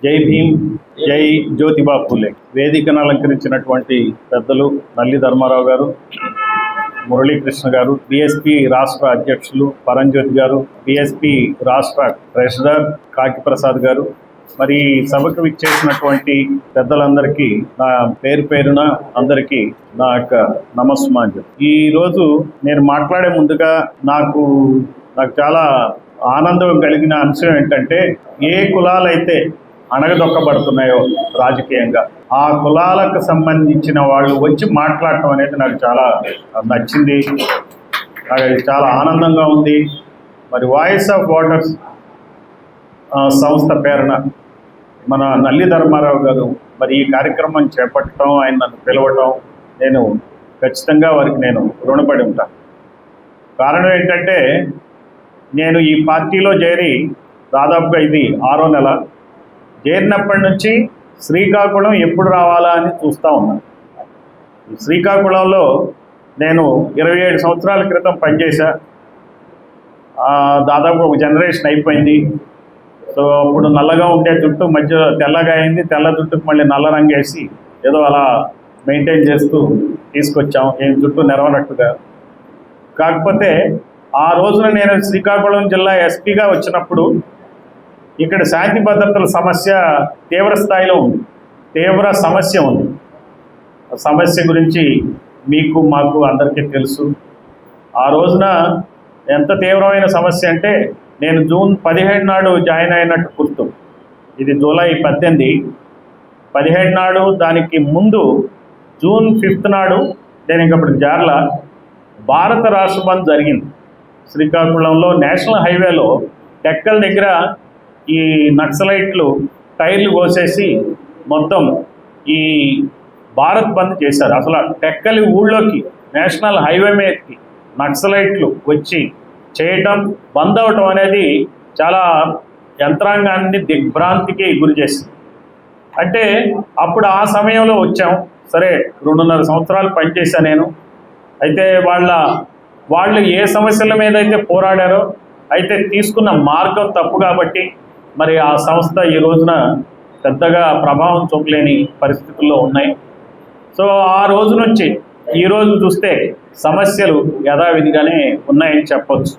జై భీమ్, జై జ్యోతిబా ఫూలే. వేదికను అలంకరించినటువంటి పెద్దలు నల్లి ధర్మారావు గారు, మురళీకృష్ణ గారు, బీఎస్పీ రాష్ట్ర అధ్యక్షులు పరంజ్యోతి గారు, బీఎస్పీ రాష్ట్ర ట్రెషరర్ కాకి ప్రసాద్ గారు, మరి సభకు విచ్చేసినటువంటి పెద్దలందరికీ నా పేరున అందరికీ నా యొక్క నమస్మాంజలి. ఈరోజు నేను మాట్లాడే ముందుగా నాకు చాలా ఆనందం కలిగిన అంశం ఏంటంటే, ఏ కులాలైతే అణగదొక్కబడుతున్నాయో రాజకీయంగా, ఆ కులాలకు సంబంధించిన వాళ్ళు వచ్చి మాట్లాడటం అనేది నాకు చాలా నచ్చింది. నాకు అది చాలా ఆనందంగా ఉంది. మరి వాయిస్ ఆఫ్ ఓటర్స్ సంస్థ పేరున మన నల్లి ధర్మారావు గారు మరి ఈ కార్యక్రమం చేపట్టడం, ఆయన నన్ను పిలవటం, నేను ఖచ్చితంగా వారికి నేను రుణపడి ఉంటాను. కారణం ఏంటంటే, నేను ఈ పార్టీలో చేరి దాదాపుగా ఇది 6వ నెల. చేరినప్పటి నుంచి శ్రీకాకుళం ఎప్పుడు రావాలా అని చూస్తూ ఉన్నాను. శ్రీకాకుళంలో నేను 27 సంవత్సరాల క్రితం పనిచేశా. దాదాపు ఒక జనరేషన్ అయిపోయింది. సో అప్పుడు నల్లగా ఉండే జుట్టు మధ్య తెల్లగా అయింది, తెల్ల జుట్టుకు మళ్ళీ నల్ల రంగు వేసి ఏదో అలా మెయింటైన్ చేస్తూ తీసుకొచ్చాం, ఏం జుట్టు నెరవనట్టుగా. కాకపోతే ఆ రోజున నేను శ్రీకాకుళం జిల్లా ఎస్పీగా వచ్చినప్పుడు ఇక్కడ శాంతి భద్రతల సమస్య తీవ్ర స్థాయిలో ఉంది, తీవ్ర సమస్య ఉంది. ఆ సమస్య గురించి మీకు మాకు అందరికీ తెలుసు. ఆ రోజున ఎంత తీవ్రమైన సమస్య అంటే, నేను జూన్ 17 నాడు జాయిన్ అయినట్టు గుర్తు. ఇది జూలై 18, 17 నాడు. దానికి ముందు జూన్ 5 నాడు నేను ఇంకప్పుడు జార్ల భారత రాష్ట్ర బంద్ జరిగింది. శ్రీకాకుళంలో నేషనల్ హైవేలో టెక్కల్ దగ్గర ఈ నక్సలైట్లు టైర్లు కోసేసి మొత్తం ఈ భారత్ బంద్ చేశారు. అసలు టెక్కలి ఊళ్ళోకి నేషనల్ హైవే మీదకి నక్సలైట్లు వచ్చి చేయటం, బంద్ అవటం అనేది చాలా యంత్రాంగాన్ని దిగ్భ్రాంతికి గురి చేసింది. అంటే అప్పుడు ఆ సమయంలో వచ్చాం. సరే, 2.5 సంవత్సరాలు పనిచేశాను నేను. అయితే వాళ్ళు ఏ సమస్యల మీద అయితే పోరాడారో, అయితే తీసుకున్న మార్గం తప్పు కాబట్టి మరి ఆ సంస్థ ఈ రోజున పెద్దగా ప్రభావం చూపలేని పరిస్థితుల్లో ఉన్నాయి. సో ఆ రోజు నుంచి ఈ రోజు చూస్తే సమస్యలు యథావిధిగానే ఉన్నాయని చెప్పవచ్చు.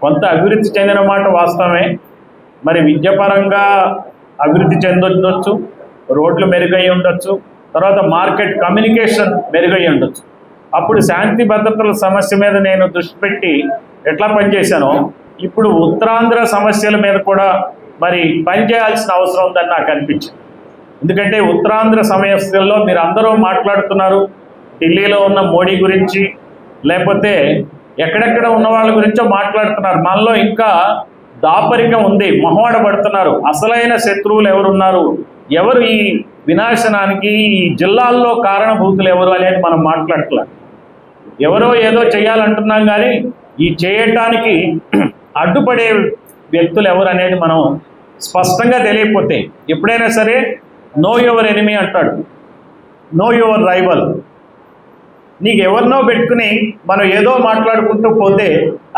కొంత అభివృద్ధి చెందిన మాట వాస్తవమే. మరి విద్యాపరంగా అభివృద్ధి చెందొచ్చు, రోడ్లు మెరుగై ఉండొచ్చు, తర్వాత మార్కెట్ కమ్యూనికేషన్ మెరుగై ఉండొచ్చు. అప్పుడు శాంతి భద్రతల సమస్య మీద నేను దృష్టి పెట్టి ఎట్లా పనిచేశానో, ఇప్పుడు ఉత్తరాంధ్ర సమస్యల మీద కూడా మరి పనిచేయాల్సిన అవసరం ఉందని నాకు అనిపించింది. ఎందుకంటే ఉత్తరాంధ్ర సమస్యల్లో మీరు అందరూ మాట్లాడుతున్నారు, ఢిల్లీలో ఉన్న మోడీ గురించి, లేకపోతే ఎక్కడెక్కడ ఉన్న వాళ్ళ గురించో మాట్లాడుతున్నారు. మనలో ఇంకా దాపరికం ఉంది, మొహమాట పడుతున్నారు. అసలైన శత్రువులు ఎవరున్నారు, ఎవరు ఈ వినాశనానికి ఈ జిల్లాల్లో కారణభూతులు ఎవరు అనేది మనం మాట్లాడట్లేదు. ఎవరో ఏదో చేయాలంటున్నాం, కానీ ఈ చేయటానికి అడ్డుపడే వ్యక్తులు ఎవరు అనేది మనం స్పష్టంగా తెలియకపోతే, ఎప్పుడైనా సరే నో యువర్ ఎనిమీ అంటాడు, నో యువర్ రైవల్. నీకు ఎవరినో పెట్టుకుని మనం ఏదో మాట్లాడుకుంటూ పోతే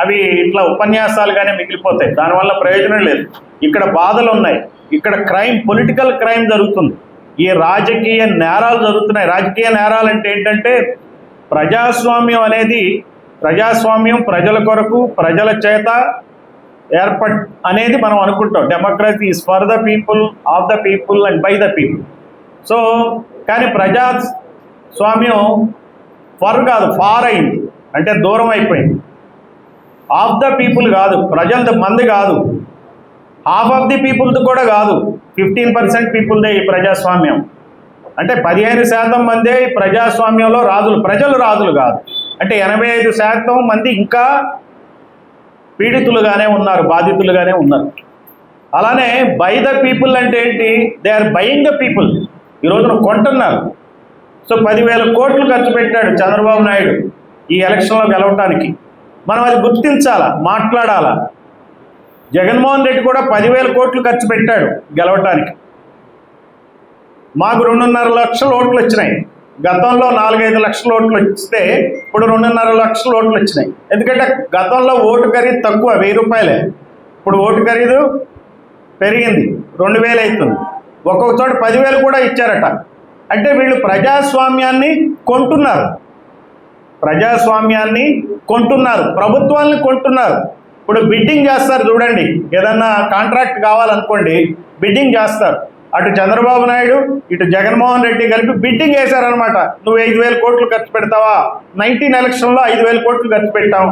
అవి ఇట్లా ఉపన్యాసాలుగానే మిగిలిపోతాయి. దానివల్ల ప్రయోజనం లేదు. ఇక్కడ బాధలు ఉన్నాయి, ఇక్కడ క్రైమ్, పొలిటికల్ క్రైమ్ జరుగుతుంది, ఈ రాజకీయ నేరాలు జరుగుతున్నాయి. రాజకీయ నేరాలు అంటే ఏంటంటే, ప్రజాస్వామ్యం అనేది, ప్రజాస్వామ్యం ప్రజల కొరకు, ప్రజల చేత అనేది మనం అనుకుంటాం. Democracy is for the people, of the people and by the people. So కానీ ప్రజాస్వామ్యం ఫర్ కాదు, ఫార్ అయింది, అంటే దూరం అయిపోయింది. ఆఫ్ ద పీపుల్ కాదు, ప్రజల మంది కాదు, హాఫ్ ఆఫ్ ది పీపుల్ది కూడా కాదు, 15% పీపుల్దే ఈ ప్రజాస్వామ్యం. అంటే 15% మందే ఈ ప్రజాస్వామ్యంలో రాజులు, ప్రజలు రాజులు కాదు. అంటే 85% మంది ఇంకా పీడితులుగానే ఉన్నారు, బాధితులుగానే ఉన్నారు. అలానే బై ద పీపుల్ అంటే ఏంటి? They are buying the people. ఈ రోజున కొంటున్నారు. సో 10,000 కోట్లు ఖర్చు పెట్టాడు చంద్రబాబు నాయుడు ఈ ఎలక్షన్లో గెలవటానికి. మనం అది గుర్తించాలా, మాట్లాడాలా. జగన్మోహన్ రెడ్డి కూడా 10,000 కోట్లు ఖర్చు పెట్టాడు గెలవటానికి. మాకు 2.5 లక్షల ఓట్లు వచ్చినాయి. గతంలో 4-5 లక్షల ఓట్లు వస్తే ఇప్పుడు 2.5 లక్షల ఓట్లు వచ్చినాయి. ఎందుకంటే గతంలో ఓటు ఖరీదు తక్కువ, 1000 రూపాయలే. ఇప్పుడు ఓటు ఖరీదు పెరిగింది, 2000 అవుతుంది. ఒక్కొక్క చోట 10,000 కూడా ఇచ్చారట. అంటే వీళ్ళు ప్రజాస్వామ్యాన్ని కొంటున్నారు, ప్రజాస్వామ్యాన్ని కొంటున్నారు, ప్రభుత్వాన్ని కొంటున్నారు. ఇప్పుడు బిడ్డింగ్ చేస్తారు చూడండి, ఏదన్నా కాంట్రాక్ట్ కావాలనుకోండి బిడ్డింగ్ చేస్తారు. అటు చంద్రబాబు నాయుడు ఇటు జగన్మోహన్ రెడ్డి కలిపి బిడ్డింగ్ వేశారనమాట. నువ్వు 5,000 కోట్లు ఖర్చు పెడతావా? 19 ఎలక్షన్లో 5,000 కోట్లు ఖర్చు పెట్టావు,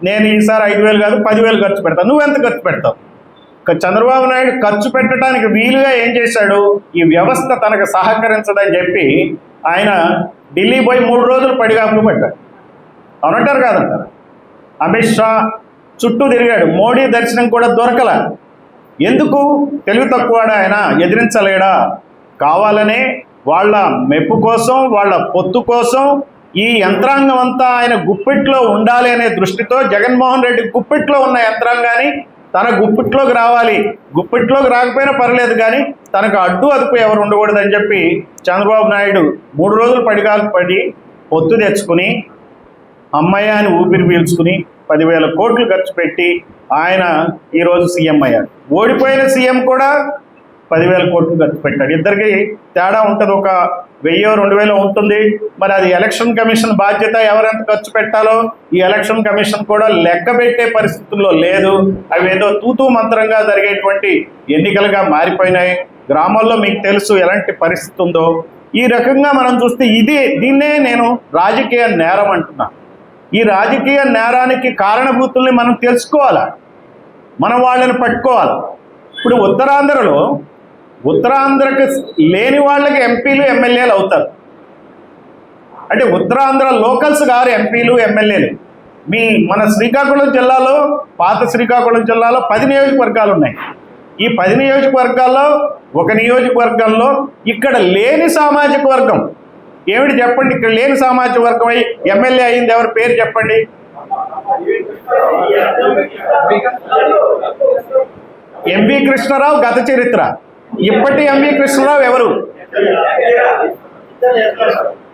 నేను ఈసారి 5,000 కాదు 10,000 ఖర్చు పెడతాను, నువ్వెంత ఖర్చు పెడతావు? చంద్రబాబు నాయుడు ఖర్చు పెట్టడానికి వీలుగా ఏం చేశాడు, ఈ వ్యవస్థ తనకు సహకరించదని చెప్పి ఆయన ఢిల్లీ పోయి 3 రోజులు పడిగాపులు పడ్డాడు. అవునంటారు కాదంటారు? అమిత్ షా చుట్టూ తిరిగాడు, మోడీ దర్శనం కూడా దొరకల. ఎందుకు? తెలివి తక్కువాడా ఆయన? ఎదిరించలేడా? కావాలనే వాళ్ళ మెప్పు కోసం, వాళ్ళ పొత్తు కోసం ఈ యంత్రాంగం అంతా ఆయన గుప్పిట్లో ఉండాలి అనే దృష్టితో జగన్మోహన్ రెడ్డి గుప్పిట్లో ఉన్న యంత్రాంగాన్ని తన గుప్పిట్లోకి రావాలి, గుప్పిట్లోకి రాకపోయినా పర్లేదు కానీ తనకు అడ్డు అదుపు ఎవరు ఉండకూడదని చెప్పి చంద్రబాబు నాయుడు 3 రోజులు పడి పొత్తు తెచ్చుకుని అమ్మయ్య అని ఊపిరి పీల్చుకుని 10,000 కోట్లు ఖర్చు పెట్టి ఆయన ఈరోజు సీఎం అయ్యాడు. ఓడిపోయిన సీఎం కూడా 10,000 కోట్లు ఖర్చు పెట్టాడు. ఇద్దరికి తేడా ఉంటుంది, ఒక 1,000-2,000 ఉంటుంది. మరి అది ఎలక్షన్ కమిషన్ బాధ్యత, ఎవరెంత ఖర్చు పెట్టాలో ఈ ఎలక్షన్ కమిషన్ కూడా లెక్క పెట్టే పరిస్థితుల్లో లేదు. అవి ఏదో తూతూ మంత్రంగా జరిగేటువంటి ఎన్నికలుగా మారిపోయినాయి. గ్రామాల్లో మీకు తెలుసు ఎలాంటి పరిస్థితి ఉందో. ఈ రకంగా మనం చూస్తే దీన్నే నేను రాజకీయ నేరం అంటున్నా. ఈ రాజకీయ నేరానికి కారణభూతుల్ని మనం తెలుసుకోవాలా, మనం వాళ్ళని పట్టుకోవాలి. ఇప్పుడు ఉత్తరాంధ్రకు లేని వాళ్ళకి ఎంపీలు ఎమ్మెల్యేలు అవుతారు. అంటే ఉత్తరాంధ్ర లోకల్స్ గారు ఎంపీలు ఎమ్మెల్యేలు. మన శ్రీకాకుళం జిల్లాలో, పాత శ్రీకాకుళం జిల్లాలో 10 నియోజకవర్గాలు ఉన్నాయి. ఈ 10 నియోజకవర్గాల్లో ఒక నియోజకవర్గంలో ఇక్కడ లేని సామాజిక వర్గం ఏమిటి చెప్పండి? ఇక్కడ లేని సామాజిక వర్గం అయి ఎమ్మెల్యే అయింది ఎవరి పేరు చెప్పండి? ఎంవి కృష్ణారావు గత చరిత్ర. ఇప్పటి ఎంవి కృష్ణారావు ఎవరు?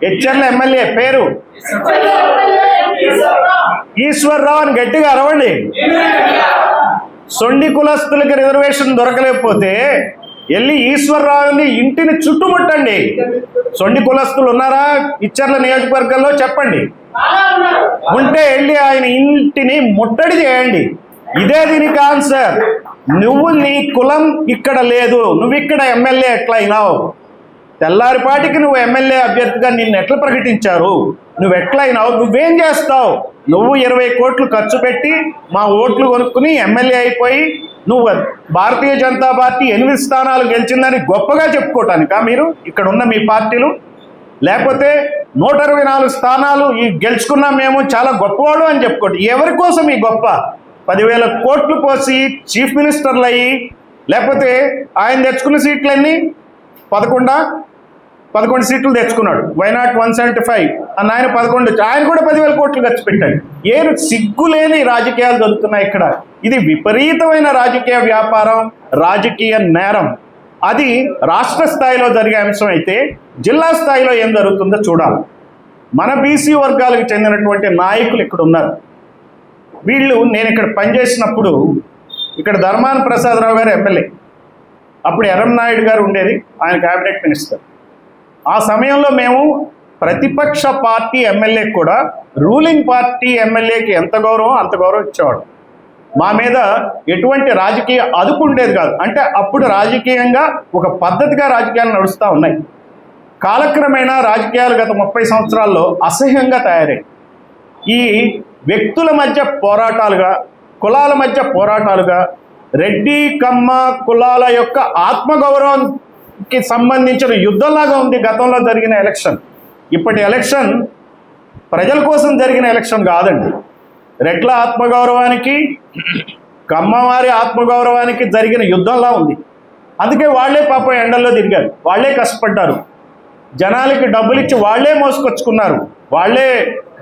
హెచ్చర్ల ఎమ్మెల్యే పేరు ఈశ్వర్రావు అని గట్టిగా అరవండి. సొండి కులస్తులకి రిజర్వేషన్ దొరకలేకపోతే వెళ్ళి ఈశ్వర్రావుని ఇంటిని చుట్టుముట్టండి. సొండి కులస్తులు ఉన్నారా ఇచ్చర్ల నియోజకవర్గంలో? చెప్పండి. ఉంటే వెళ్ళి ఆయన ఇంటిని ముట్టడి చేయండి. ఇదే దీనికి ఆన్సర్. నీ కులం ఇక్కడ లేదు, నువ్వు ఇక్కడ ఎమ్మెల్యే ఎట్లా అయినావు? తెల్లారిపాటికి నువ్వు ఎమ్మెల్యే అభ్యర్థిగా నిన్ను ఎట్లా ప్రకటించారు? నువ్వు ఎట్లా అయినావు? నువ్వేం చేస్తావు? నువ్వు 20 కోట్లు ఖర్చు పెట్టి మా ఓట్లు కొనుక్కుని ఎమ్మెల్యే అయిపోయి నువ్వు భారతీయ జనతా పార్టీ 8 స్థానాలు గెలిచిందని గొప్పగా చెప్పుకోవటానికా మీరు ఇక్కడ ఉన్న మీ పార్టీలు? లేకపోతే 124 స్థానాలు గెలుచుకున్నాం మేము, చాలా గొప్పవాడు అని చెప్పుకోండి. ఎవరి కోసం ఈ గొప్ప? 10,000 కోట్లు పోసి చీఫ్ మినిస్టర్లు అయ్యి, లేకపోతే ఆయన తెచ్చుకున్న సీట్లన్నీ 11 సీట్లు తెచ్చుకున్నాడు. వైనాట్ 175 అన్న ఆయన 11, ఆయన కూడా 10,000 కోట్లు ఖర్చు పెట్టాడు. ఏను సిగ్గులేని రాజకీయాలు జరుగుతున్నాయి ఇక్కడ. ఇది విపరీతమైన రాజకీయ వ్యాపారం, రాజకీయ నేరం. అది రాష్ట్ర స్థాయిలో జరిగే అంశం అయితే జిల్లా స్థాయిలో ఏం జరుగుతుందో చూడాలి. మన బీసీ వర్గాలకు చెందినటువంటి నాయకులు ఇక్కడ ఉన్నారు. నేను ఇక్కడ పనిచేసినప్పుడు ఇక్కడ ధర్మాన ప్రసాదరావు గారు ఎమ్మెల్యే, అప్పుడు ఎర్రంనాయుడు గారు ఉండేది, ఆయన క్యాబినెట్ మినిస్టర్. ఆ సమయంలో మేము ప్రతిపక్ష పార్టీ ఎమ్మెల్యేకి కూడా రూలింగ్ పార్టీ ఎమ్మెల్యేకి ఎంత గౌరవం అంత గౌరవం ఇచ్చేవాడు. మా మీద ఎటువంటి రాజకీయ అదుపు ఉండేది కాదు. అంటే అప్పుడు రాజకీయంగా ఒక పద్ధతిగా రాజకీయాలు నడుస్తూ ఉన్నాయి. కాలక్రమేణా రాజకీయాలు గత 30 సంవత్సరాల్లో అసహ్యంగా తయారయ్యాయి. ఈ వ్యక్తుల మధ్య పోరాటాలుగా, కులాల మధ్య పోరాటాలుగా, రెడ్డి కమ్మ కులాల యొక్క ఆత్మగౌరవానికి సంబంధించిన యుద్ధంలాగా ఉంది గతంలో జరిగిన ఎలక్షన్. ఇప్పటి ఎలక్షన్ ప్రజల కోసం జరిగిన ఎలక్షన్ కాదండి. రెడ్ల ఆత్మగౌరవానికి, కమ్మవారి ఆత్మగౌరవానికి జరిగిన యుద్ధంలా ఉంది. అందుకే వాళ్లే పాపం ఎండల్లో తిరిగారు, వాళ్లే కష్టపడ్డారు, జనాలకి డబ్బులు ఇచ్చి వాళ్లే మోసుకొచ్చుకున్నారు, వాళ్లే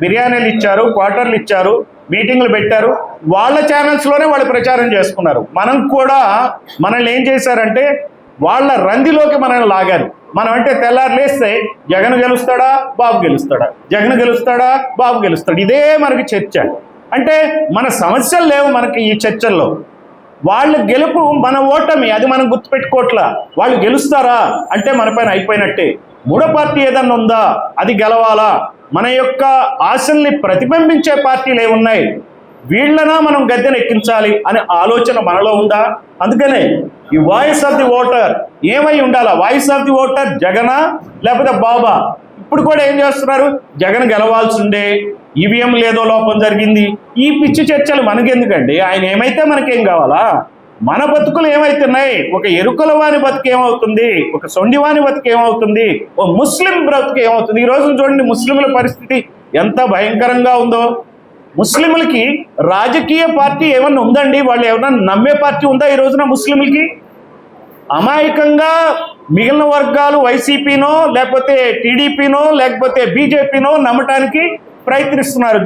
బిర్యానీలు ఇచ్చారు, క్వార్టర్లు ఇచ్చారు, మీటింగ్లు పెట్టారు, వాళ్ళ ఛానల్స్లోనే వాళ్ళు ప్రచారం చేసుకున్నారు. మనం కూడా మనల్ని ఏం చేశారంటే వాళ్ళ రందిలోకి మనల్ని లాగారు. మనం అంటే తెల్లారు లేస్తే జగన్ గెలుస్తాడా బాబు గెలుస్తాడా, జగన్ గెలుస్తాడా బాబు గెలుస్తాడు, ఇదే మనకి చర్చ. అంటే మన సమస్యలు లేవు మనకి ఈ చర్చల్లో. వాళ్ళ గెలుపు మన ఓటమి, అది మనం గుర్తుపెట్టుకోవట్లా. వాళ్ళు గెలుస్తారా అంటే మన పైన అయిపోయినట్టే. మూడో పార్టీ ఏదన్నా ఉందా, అది గెలవాలా. మన యొక్క ఆశల్ని ప్రతిబింబించే పార్టీలు ఏమున్నాయి, వీళ్ళనా మనం గద్దెను ఎక్కించాలి అనే ఆలోచన మనలో ఉందా? అందుకనే ఈ వాయిస్ ఆఫ్ ది ఓటర్ ఏమై ఉండాలా? వాయిస్ ఆఫ్ ది ఓటర్ జగనా లేకపోతే బాబా? ఇప్పుడు కూడా ఏం చేస్తున్నారు, జగన్ గెలవాల్సిందే, ఈవీఎం లేదో లోపం జరిగింది. ఈ పిచ్చి చర్చలు మనకెందుకండి? ఆయన ఏమైతే మనకేం కావాలా? మన బతుకులు ఏమవుతున్నాయి? ఒక ఎరుకల వాని బతుకు ఏమవుతుంది, ఒక సొండివాని బతుకు ఏమవుతుంది, ఓ ముస్లిం బ్రతుకు ఏమవుతుంది? ఈ రోజు చూడండి ముస్లింల పరిస్థితి ఎంత భయంకరంగా ఉందో. ముస్లింలకి రాజకీయ పార్టీ ఏమన్నా ఉందండి? వాళ్ళు ఏమన్నా నమ్మే పార్టీ ఉందా ఈ రోజున ముస్లింలకి? అమాయకంగా మిగిలిన వర్గాలు వైసీపీనో లేకపోతే టీడీపీనో లేకపోతే బీజేపీనో నమ్మటానికి ప్రయత్నిస్తున్నారు,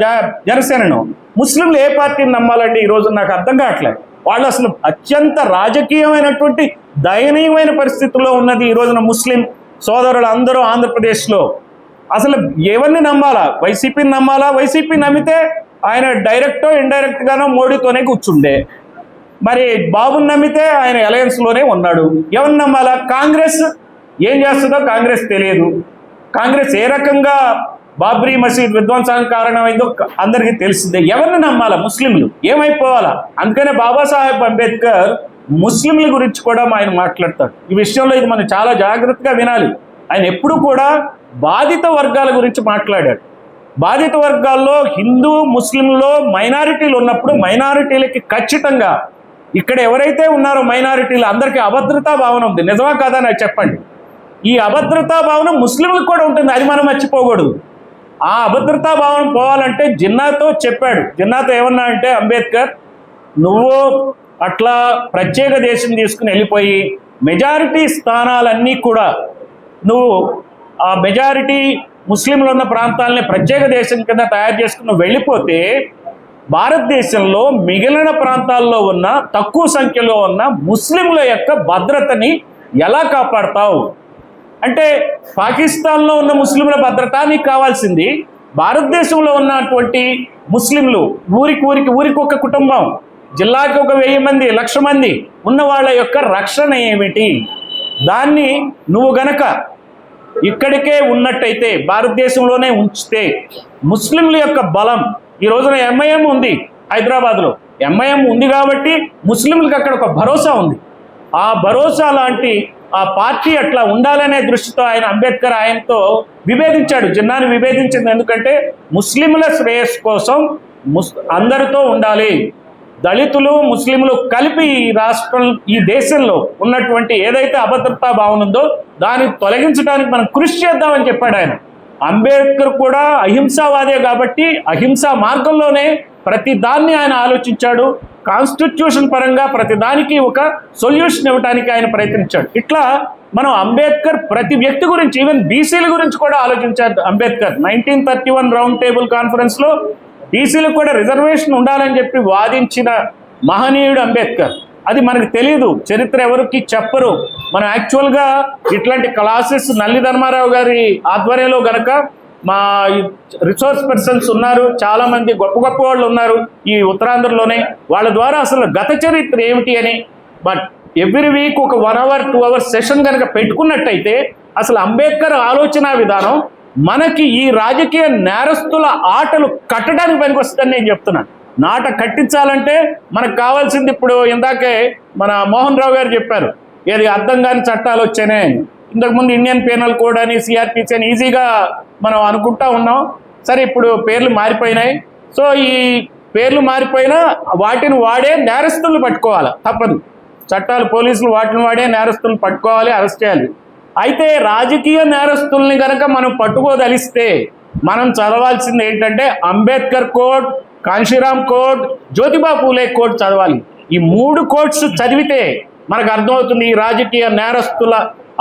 జనసేనను. ముస్లింలు ఏ పార్టీని నమ్మాలండి ఈ రోజు? నాకు అర్థం కావట్లేదు. వాళ్ళు అసలు అత్యంత రాజకీయమైనటువంటి దయనీయమైన పరిస్థితుల్లో ఉన్నది ఈ రోజున ముస్లిం సోదరులు అందరూ ఆంధ్రప్రదేశ్లో. అసలు ఎవరిని నమ్మాలా? వైసీపీని నమ్మాలా? వైసీపీ నమ్మితే ఆయన డైరెక్టో ఇండైరెక్ట్గానో మోడీతోనే కూర్చుండే. మరి బాబుని నమ్మితే ఆయన అలయన్స్లోనే ఉన్నాడు. ఎవరిని నమ్మాలా? కాంగ్రెస్ ఏం చేస్తుందో కాంగ్రెస్ తెలియదు. కాంగ్రెస్ ఏ రకంగా బాబ్రీ మసీద్ విధ్వంసానికి కారణమైందో అందరికీ తెలిసిందే. ఎవరిని నమ్మాలా? ముస్లింలు ఏమైపోవాలా? అందుకనే బాబాసాహెబ్ అంబేద్కర్ ముస్లింల గురించి కూడా ఆయన మాట్లాడతాడు. ఈ విషయంలో ఇది మనం చాలా జాగ్రత్తగా వినాలి. ఆయన ఎప్పుడు కూడా బాధిత వర్గాల గురించి మాట్లాడాడు. బాధిత వర్గాల్లో హిందూ ముస్లింలో మైనారిటీలు ఉన్నప్పుడు మైనారిటీలకి ఖచ్చితంగా ఇక్కడ ఎవరైతే ఉన్నారో మైనారిటీలు అందరికీ అభద్రతా భావన ఉంది. నిజమా కాదా నాకు చెప్పండి. ఈ అభద్రతా భావన ముస్లింలకు కూడా ఉంటుంది, అది మనం మర్చిపోకూడదు. ఆ అభద్రతా భావన పోవాలంటే జిన్నాతో చెప్పాడు. జిన్నాతో ఏమన్నా అంటే, అంబేద్కర్ నువ్వు అట్లా ప్రత్యేక దేశం తీసుకుని వెళ్ళిపోయి మెజారిటీ స్థానాలన్నీ కూడా నువ్వు ఆ మెజారిటీ ముస్లింలు ఉన్న ప్రాంతాలని ప్రత్యేక దేశం కింద తయారు చేసుకుని వెళ్ళిపోతే భారతదేశంలో మిగిలిన ప్రాంతాల్లో ఉన్న తక్కువ సంఖ్యలో ఉన్న ముస్లింల యొక్క భద్రతని ఎలా కాపాడతావు అంటే, పాకిస్తాన్లో ఉన్న ముస్లింల భద్రత నీకు కావాల్సింది, భారతదేశంలో ఉన్నటువంటి ముస్లింలు ఊరికి ఒక కుటుంబం, జిల్లాకి ఒక 1000 మంది 1,00,000 మంది ఉన్న వాళ్ళ యొక్క రక్షణ ఏమిటి? దాన్ని నువ్వు గనక ఇక్కడికే ఉన్నట్టయితే భారతదేశంలోనే ఉంచితే ముస్లింల యొక్క బలం ఈ రోజున ఎంఐఎం ఉంది హైదరాబాద్లో. ఎంఐఎం ఉంది కాబట్టి ముస్లింలకు అక్కడ ఒక భరోసా ఉంది. ఆ భరోసా లాంటి ఆ పార్టీ అట్లా ఉండాలనే దృష్టితో ఆయన అంబేద్కర్ ఆయనతో విభేదించాడు. జిన్నాని విభేదించింది ఎందుకంటే ముస్లింల శ్రేయస్సు కోసం అందరితో ఉండాలి. దళితులు ముస్లింలు కలిపి ఈ రాష్ట్రం ఈ దేశంలో ఉన్నటువంటి ఏదైతే అభద్రతా భావన ఉందో దాన్ని తొలగించడానికి మనం కృషి చేద్దామని చెప్పాడు ఆయన. అంబేద్కర్ కూడా అహింసావాదే కాబట్టి అహింసా మార్గంలోనే ప్రతి దాన్ని ఆయన ఆలోచించాడు. కాన్స్టిట్యూషన్ పరంగా ప్రతి దానికి ఒక సొల్యూషన్ ఇవ్వడానికి ఆయన ప్రయత్నించాడు. ఇట్లా మనం అంబేద్కర్ ప్రతి వ్యక్తి గురించి, ఈవెన్ బీసీల గురించి కూడా ఆలోచించాడు అంబేద్కర్. 1931 రౌండ్ టేబుల్ కాన్ఫరెన్స్లో బీసీలకు కూడా రిజర్వేషన్ ఉండాలని చెప్పి వాదించిన మహనీయుడు అంబేద్కర్. అది మనకు తెలియదు, చరిత్ర ఎవరికి చెప్పరు. మనం యాక్చువల్గా ఇట్లాంటి క్లాసెస్ నల్లి ధర్మారావు గారి ఆధ్వర్యంలో గనక మా రిసోర్స్ పర్సన్స్ ఉన్నారు, చాలామంది గొప్ప వాళ్ళు ఉన్నారు ఈ ఉత్తరాంధ్రలోనే. వాళ్ళ ద్వారా అసలు గత చరిత్ర ఏమిటి అని బట్ ఎవ్రీ వీక్ ఒక 1 hour 2 hours సెషన్ కనుక పెట్టుకున్నట్టయితే అసలు అంబేద్కర్ ఆలోచన విధానం మనకి ఈ రాజకీయ నేరస్తుల ఆటలు కట్టడానికి పనికొస్తుందని నేను చెప్తున్నాను. నాట కట్టించాలంటే మనకు కావాల్సింది, ఇప్పుడు ఇందాకే మన మోహన్ రావు గారు చెప్పారు, ఏది అర్థం కాని చట్టాలు వచ్చాయనే. ఇంతకుముందు ఇండియన్ పీనల్ కోడ్ అని సిఆర్పిసి అని ఈజీగా మనం అనుకుంటా ఉన్నాం. సరే ఇప్పుడు పేర్లు మారిపోయినాయి. సో ఈ పేర్లు మారిపోయినా వాటిని వాడే నేరస్తులను పట్టుకోవాలి, తప్పదు. చట్టాలు పోలీసులు వాటిని వాడే నేరస్తులను పట్టుకోవాలి, అరెస్ట్ చేయాలి. అయితే రాజకీయ నేరస్తుల్ని కనుక మనం పట్టుకోదలిస్తే మనం చదవాల్సింది ఏంటంటే Ambedkar code, Kanshi Ram code, Jyotiba Phule code చదవాలి. ఈ 3 కోడ్స్ చదివితే మనకు అర్థమవుతుంది ఈ రాజకీయ నేరస్తుల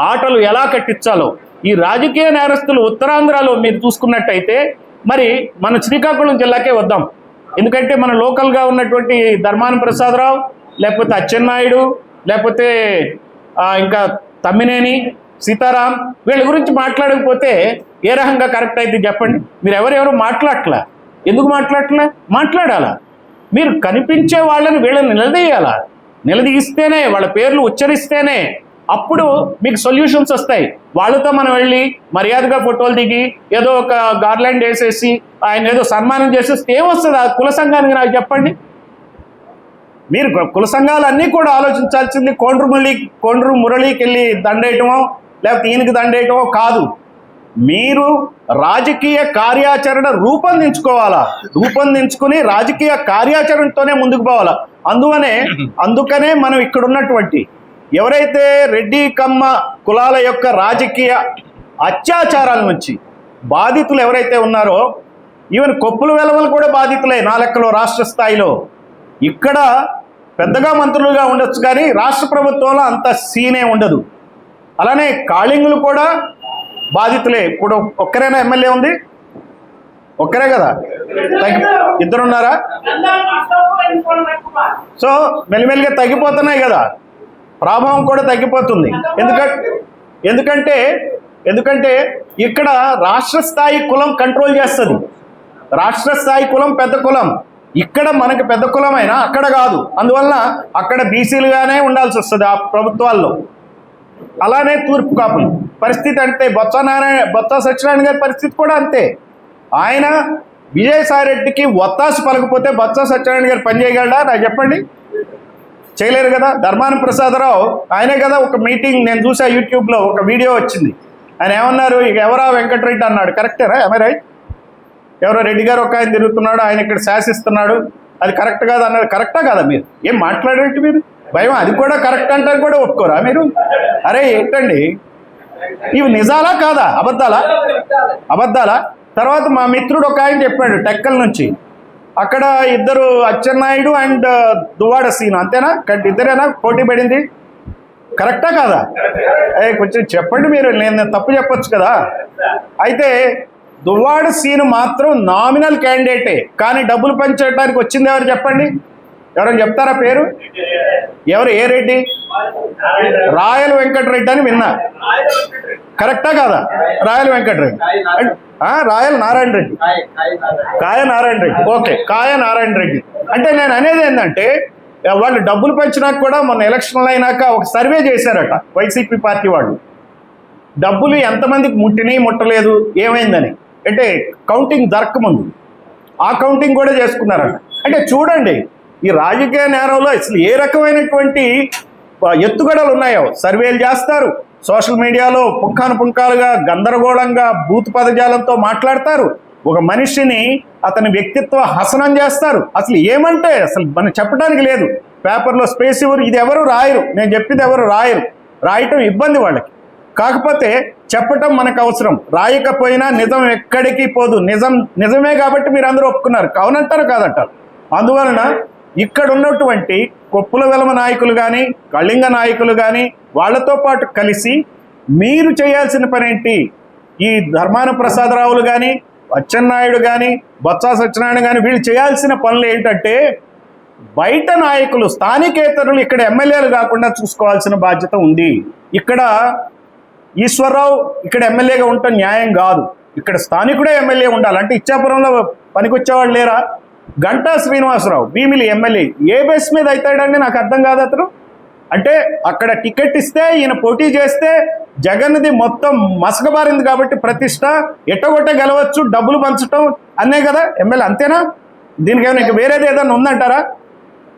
ఆటలు ఎలా కట్టించాలో. ఈ రాజకీయ నేరస్తులు ఉత్తరాంధ్రలో మీరు చూసుకున్నట్టయితే మరి మన శ్రీకాకుళం జిల్లాకే వద్దాం. ఎందుకంటే మన లోకల్గా ఉన్నటువంటి ధర్మాన ప్రసాదరావు, లేకపోతే అచ్చెన్నాయుడు, లేకపోతే ఇంకా తమ్మినేని సీతారాం, వీళ్ళ గురించి మాట్లాడకపోతే ఏ రకంగా కరెక్ట్ అయితే చెప్పండి. మీరు ఎవరెవరు మాట్లాడట్లా, ఎందుకు మాట్లాడాలా? మీరు కనిపించే వాళ్ళని వీళ్ళని నిలదీయాలా? నిలదీస్తేనే, వాళ్ళ పేర్లు ఉచ్చరిస్తేనే అప్పుడు మీకు సొల్యూషన్స్ వస్తాయి. వాళ్ళతో మనం వెళ్ళి మర్యాదగా ఫోటోలు దిగి ఏదో ఒక గార్లాండ్ వేసేసి ఆయన ఏదో సన్మానం చేసేస్తే ఏమొస్తుంది ఆ కుల సంఘానికి? నాకు చెప్పండి. మీరు కుల సంఘాలన్నీ కూడా ఆలోచించాల్సింది కొండ్రు మురళికి వెళ్ళి దండేయటమో లేకపోతే ఈయనకి దండేయటమో కాదు. మీరు రాజకీయ కార్యాచరణ రూపొందించుకుని రాజకీయ కార్యాచరణతోనే ముందుకు పోవాలా. అందుకనే మనం ఇక్కడ ఉన్నటువంటి ఎవరైతే రెడ్డి కమ్మ కులాల యొక్క రాజకీయ అత్యాచారాల నుంచి బాధితులు ఎవరైతే ఉన్నారో, ఈవెన్ కొప్పుల వెలమలు కూడా బాధితులే నా లెక్కలో రాష్ట్ర స్థాయిలో. ఇక్కడ పెద్దగా మంత్రులుగా ఉండొచ్చు కానీ రాష్ట్ర ప్రభుత్వంలో అంత సీనే ఉండదు. అలానే కాళింగులు కూడా బాధితులే. ఇప్పుడు ఒక్కరేనా ఎమ్మెల్యే ఉంది? ఒక్కరే కదా, ఇద్దరున్నారా? సో మెల్లిమెల్లిగా తగ్గిపోతున్నాయి కదా, ప్రభావం కూడా తగ్గిపోతుంది. ఎందుకంటే ఇక్కడ రాష్ట్ర స్థాయి కులం కంట్రోల్ చేస్తుంది. రాష్ట్ర స్థాయి కులం పెద్ద కులం. ఇక్కడ మనకి పెద్ద కులమైనా అక్కడ కాదు. అందువల్ల అక్కడ బీసీలుగానే ఉండాల్సి వస్తుంది ఆ ప్రభుత్వాల్లో. అలానే తూర్పు కాపులు పరిస్థితి అంతే. బొత్స సత్యనారాయణ గారి పరిస్థితి కూడా అంతే. ఆయన విజయసాయిరెడ్డికి ఒత్తాసు పలకపోతే బొత్స సత్యనారాయణ గారు పనిచేయగలడా? నాకు చెప్పండి. చేయలేరు కదా. ధర్మాన ప్రసాదరావు ఆయనే కదా ఒక మీటింగ్ నేను చూసా యూట్యూబ్లో, ఒక వీడియో వచ్చింది. ఆయన ఏమన్నారు, ఇక ఎవరా వెంకటరెడ్డి అన్నాడు. కరెక్టేనా? ఎమ రైట్? ఎవరో రెడ్డి గారు ఒక ఆయన తిరుగుతున్నాడు, ఆయన ఇక్కడ శాసిస్తున్నాడు, అది కరెక్ట్ కాదు అన్నారు. కరెక్టా కాదా? మీరు ఏం మాట్లాడేంటి మీరు? భయం. అది కూడా కరెక్ట్ అంటే కూడా ఒప్పుకోరా మీరు? అరే ఏంటండి ఇవి? నిజాలా కాదా? అబద్ధాలా? తర్వాత మా మిత్రుడు ఒక ఆయన చెప్పాడు టెక్కల్ నుంచి, అక్కడ ఇద్దరు అచ్చెన్నాయుడు అండ్ దువ్వాడ సీను అంతేనా, ఇద్దరేనా పోటీ పడింది? కరెక్టా కాదా? కొంచెం చెప్పండి మీరు, నేను తప్పు చెప్పొచ్చు కదా. అయితే దువ్వాడ సీను మాత్రం నామినల్ క్యాండిడేటే, కానీ డబ్బులు పంచడానికి వచ్చింది ఎవరు చెప్పండి? ఎవరైనా చెప్తారా పేరు? ఎవరు? ఏ రెడ్డి? రాయల వెంకటరెడ్డి అని విన్నా. కరెక్టా కాదా? రాయల వెంకటరెడ్డి, రాయల నారాయణ రెడ్డి, కాయ నారాయణ రెడ్డి. ఓకే, కాయ నారాయణ రెడ్డి. అంటే నేను అనేది ఏంటంటే, వాళ్ళు డబ్బులు పంచినాక కూడా మొన్న ఎలక్షన్లు అయినాక ఒక సర్వే చేశారట వైసీపీ పార్టీ వాళ్ళు, డబ్బులు ఎంతమందికి ముట్టలేదు ఏమైందని. అంటే కౌంటింగ్ జరగకముందు ఆ కౌంటింగ్ కూడా చేసుకున్నారట. అంటే చూడండి ఈ రాజకీయ నేరంలో అసలు ఏ రకమైనటువంటి ఎత్తుగడలు ఉన్నాయో. సర్వేలు చేస్తారు, సోషల్ మీడియాలో పుంఖానుపుంఖాలుగా గందరగోళంగా బూత్ పదజాలంతో మాట్లాడతారు, ఒక మనిషిని అతని వ్యక్తిత్వ హసనం చేస్తారు. అసలు ఏమంటే అసలు మనం చెప్పడానికి లేదు. పేపర్లో స్పేస్ ఇవ్వరు, ఇది ఎవరు రాయరు, నేను చెప్పింది ఎవరు రాయరు, రాయటం ఇబ్బంది వాళ్ళకి. కాకపోతే చెప్పటం మనకు అవసరం. రాయకపోయినా నిజం ఎక్కడికి పోదు. నిజమే కాబట్టి మీరు అందరూ ఒప్పుకున్నారు. అవునంటారు కాదంటారు. అందువలన ఇక్కడ ఉన్నటువంటి కొప్పుల వెలమ నాయకులు కానీ కళింగ నాయకులు కానీ వాళ్ళతో పాటు కలిసి మీరు చేయాల్సిన పని ఏంటి? ఈ ధర్మాన ప్రసాదరావులు కానీ అచ్చెన్నాయుడు కానీ బొత్స సత్యనారాయణ కానీ వీళ్ళు చేయాల్సిన పనులు ఏంటంటే, బయట నాయకులు స్థానికేతరులు ఇక్కడ ఎమ్మెల్యేలు కాకుండా చూసుకోవాల్సిన బాధ్యత ఉంది. ఇక్కడ ఈశ్వరరావు ఇక్కడ ఎమ్మెల్యేగా ఉండటం న్యాయం కాదు. ఇక్కడ స్థానికుడే ఎమ్మెల్యే ఉండాలి. అంటే ఇచ్చాపురంలో పనికొచ్చేవాళ్ళు లేరా? గంటా శ్రీనివాసరావు భీమిలి ఎమ్మెల్యే ఏ బేస్ మీద అవుతాడండి? నాకు అర్థం కాదు అతను. అంటే అక్కడ టికెట్ ఇస్తే ఈయన పోటీ చేస్తే జగన్ది మొత్తం మసకబారింది కాబట్టి ప్రతిష్ట ఎట్టగొట్ట గెలవచ్చు, డబ్బులు పంచటం అన్నే కదా ఎమ్మెల్యే. అంతేనా? దీనికి ఏమైనా ఇంకా వేరేది ఏదైనా ఉందంటారా?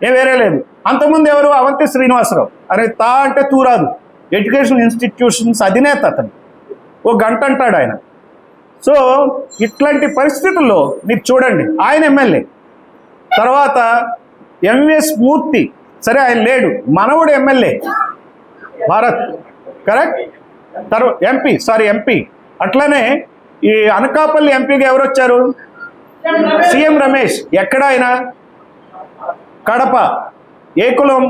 ఏం వేరే లేదు. అంతకుముందు ఎవరు? అవంతి శ్రీనివాసరావు. అరే తా అంటే తూరాదు, ఎడ్యుకేషన్ ఇన్స్టిట్యూషన్స్ అధినేత అతను. ఓ గంట అంటాడు ఆయన. సో ఇట్లాంటి పరిస్థితుల్లో మీరు చూడండి, ఆయన ఎమ్మెల్యే. తర్వాత ఎంవిఎస్ మూర్తి, సరే ఆయన లేడు, Manavadu MLA Bharat, correct. MP. అట్లనే ఈ అనకాపల్లి ఎంపీగా ఎవరు వచ్చారు? సీఎం రమేష్. ఎక్కడ ఆయన? కడప. ఏ కులం?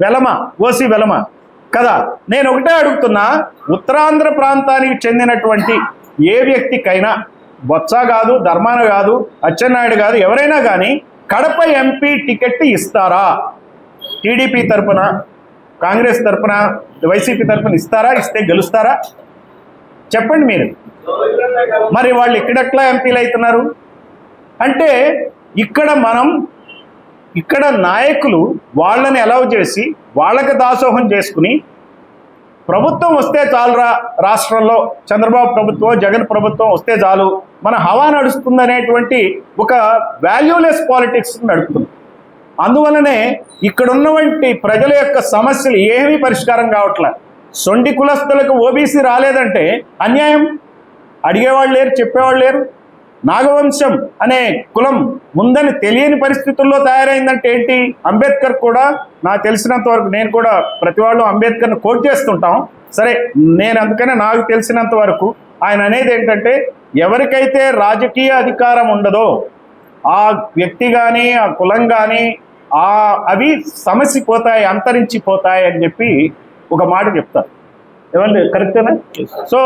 వెలమ, ఓసీ వెలమ కదా. నేను ఒకటే అడుగుతున్నా, ఉత్తరాంధ్ర ప్రాంతానికి చెందినటువంటి ఏ వ్యక్తికైనా, బొత్స కాదు, ధర్మాన కాదు, అచ్చెన్నాయుడు కాదు, ఎవరైనా కానీ కడప ఎంపీ టికెట్ ఇస్తారా? టీడీపీ తరఫున, కాంగ్రెస్ తరఫున, వైసీపీ తరఫున ఇస్తారా? ఇస్తే గెలుస్తారా? చెప్పండి మీరు. మరి వాళ్ళు ఇక్కడెట్లా ఎంపీలు అవుతున్నారు? అంటే ఇక్కడ మనం ఇక్కడ నాయకులు వాళ్ళని అలౌ చేసి వాళ్ళకి దాసోహం చేసుకుని ప్రభుత్వం వస్తే చాలురా, రాష్ట్రంలో చంద్రబాబు ప్రభుత్వం జగన్ ప్రభుత్వం వస్తే చాలు, మన హవా నడుస్తుందనేటువంటి ఒక వాల్యూలెస్ పాలిటిక్స్ నడుపుతుంది. అందువలనే ఇక్కడ ఉన్నటువంటి ప్రజల యొక్క సమస్యలు ఏమీ పరిష్కారం కావట్లే. సొంటి కులస్తులకు ఓబీసీ రాలేదంటే అన్యాయం. అడిగేవాళ్ళు లేరు, చెప్పేవాళ్ళు లేరు. నాగవంశం అనే కులం ముందని తెలియని పరిస్థితుల్లో తయారైందంటే ఏంటి? అంబేద్కర్ కూడా నాకు తెలిసినంత వరకు, నేను కూడా ప్రతి వాళ్ళు అంబేద్కర్ని కోట్ చేస్తుంటాం. సరే, నేను అందుకనే నాకు తెలిసినంత వరకు ఆయన అనేది ఏంటంటే, ఎవరికైతే రాజకీయ అధికారం ఉండదో ఆ వ్యక్తి కానీ ఆ కులం కానీ అవి సమసిపోతాయి, అంతరించిపోతాయి అని చెప్పి ఒక మాట చెప్తారు. ఏమండి, కరెక్టేనా? సో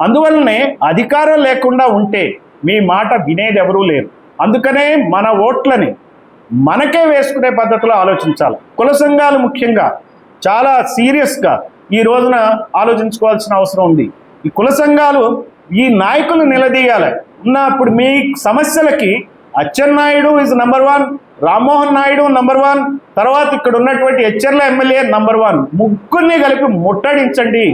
అందువల్లనే అధికారం లేకుండా ఉంటే మీ మాట వినేది ఎవరూ లేరు. అందుకనే మన ఓట్లని మనకే వేసుకునే పద్ధతిలో ఆలోచించాలి. కుల సంఘాలు ముఖ్యంగా చాలా సీరియస్గా ఈ రోజున ఆలోచించుకోవాల్సిన అవసరం ఉంది. ఈ కుల సంఘాలు ఈ నాయకులు నిలదీయాలి. ఉన్నప్పుడు మీ సమస్యలకి Atchannaidu is number 1, Rammohan Naidu number 1, తర్వాత ఇక్కడ ఉన్నటువంటి హెచ్చర్ల ఎమ్మెల్యే నంబర్ 1, ముగ్గురిని కలిపి ముట్టడించండి.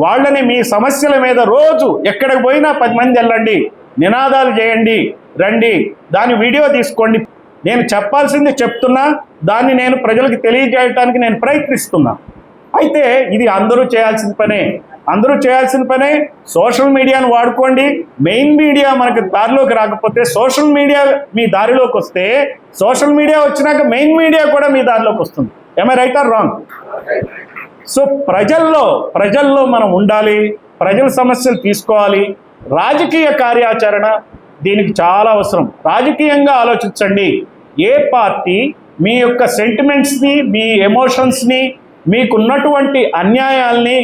వాళ్ళని మీ సమస్యల మీద రోజు ఎక్కడికి పోయినా 10 మంది వెళ్ళండి, నినాదాలు చేయండి, రండి, దాని వీడియో తీసుకోండి. నేను చెప్పాల్సింది చెప్తున్నా, దాన్ని నేను ప్రజలకు తెలియజేయడానికి నేను ప్రయత్నిస్తున్నా. అయితే ఇది అందరూ చేయాల్సిన పనే. సోషల్ మీడియాను వాడుకోండి. మెయిన్ మీడియా మనకు దారిలోకి రాకపోతే సోషల్ మీడియా మీ దారిలోకి వస్తే, సోషల్ మీడియా వచ్చినాక మెయిన్ మీడియా కూడా మీ దారిలోకి వస్తుంది. ఏమై రైట్ ఆర్ రాంగ్? సో ప్రజల్లో మనం ఉండాలి, ప్రజల సమస్యలు తీసుకోవాలి. రాజకీయ కార్యాచరణ దీనికి చాలా అవసరం. రాజకీయంగా ఆలోచించండి. ఏ పార్టీ మీ యొక్క సెంటిమెంట్స్ని, మీ ఎమోషన్స్ని, మీకున్నటువంటి అన్యాయాల్ని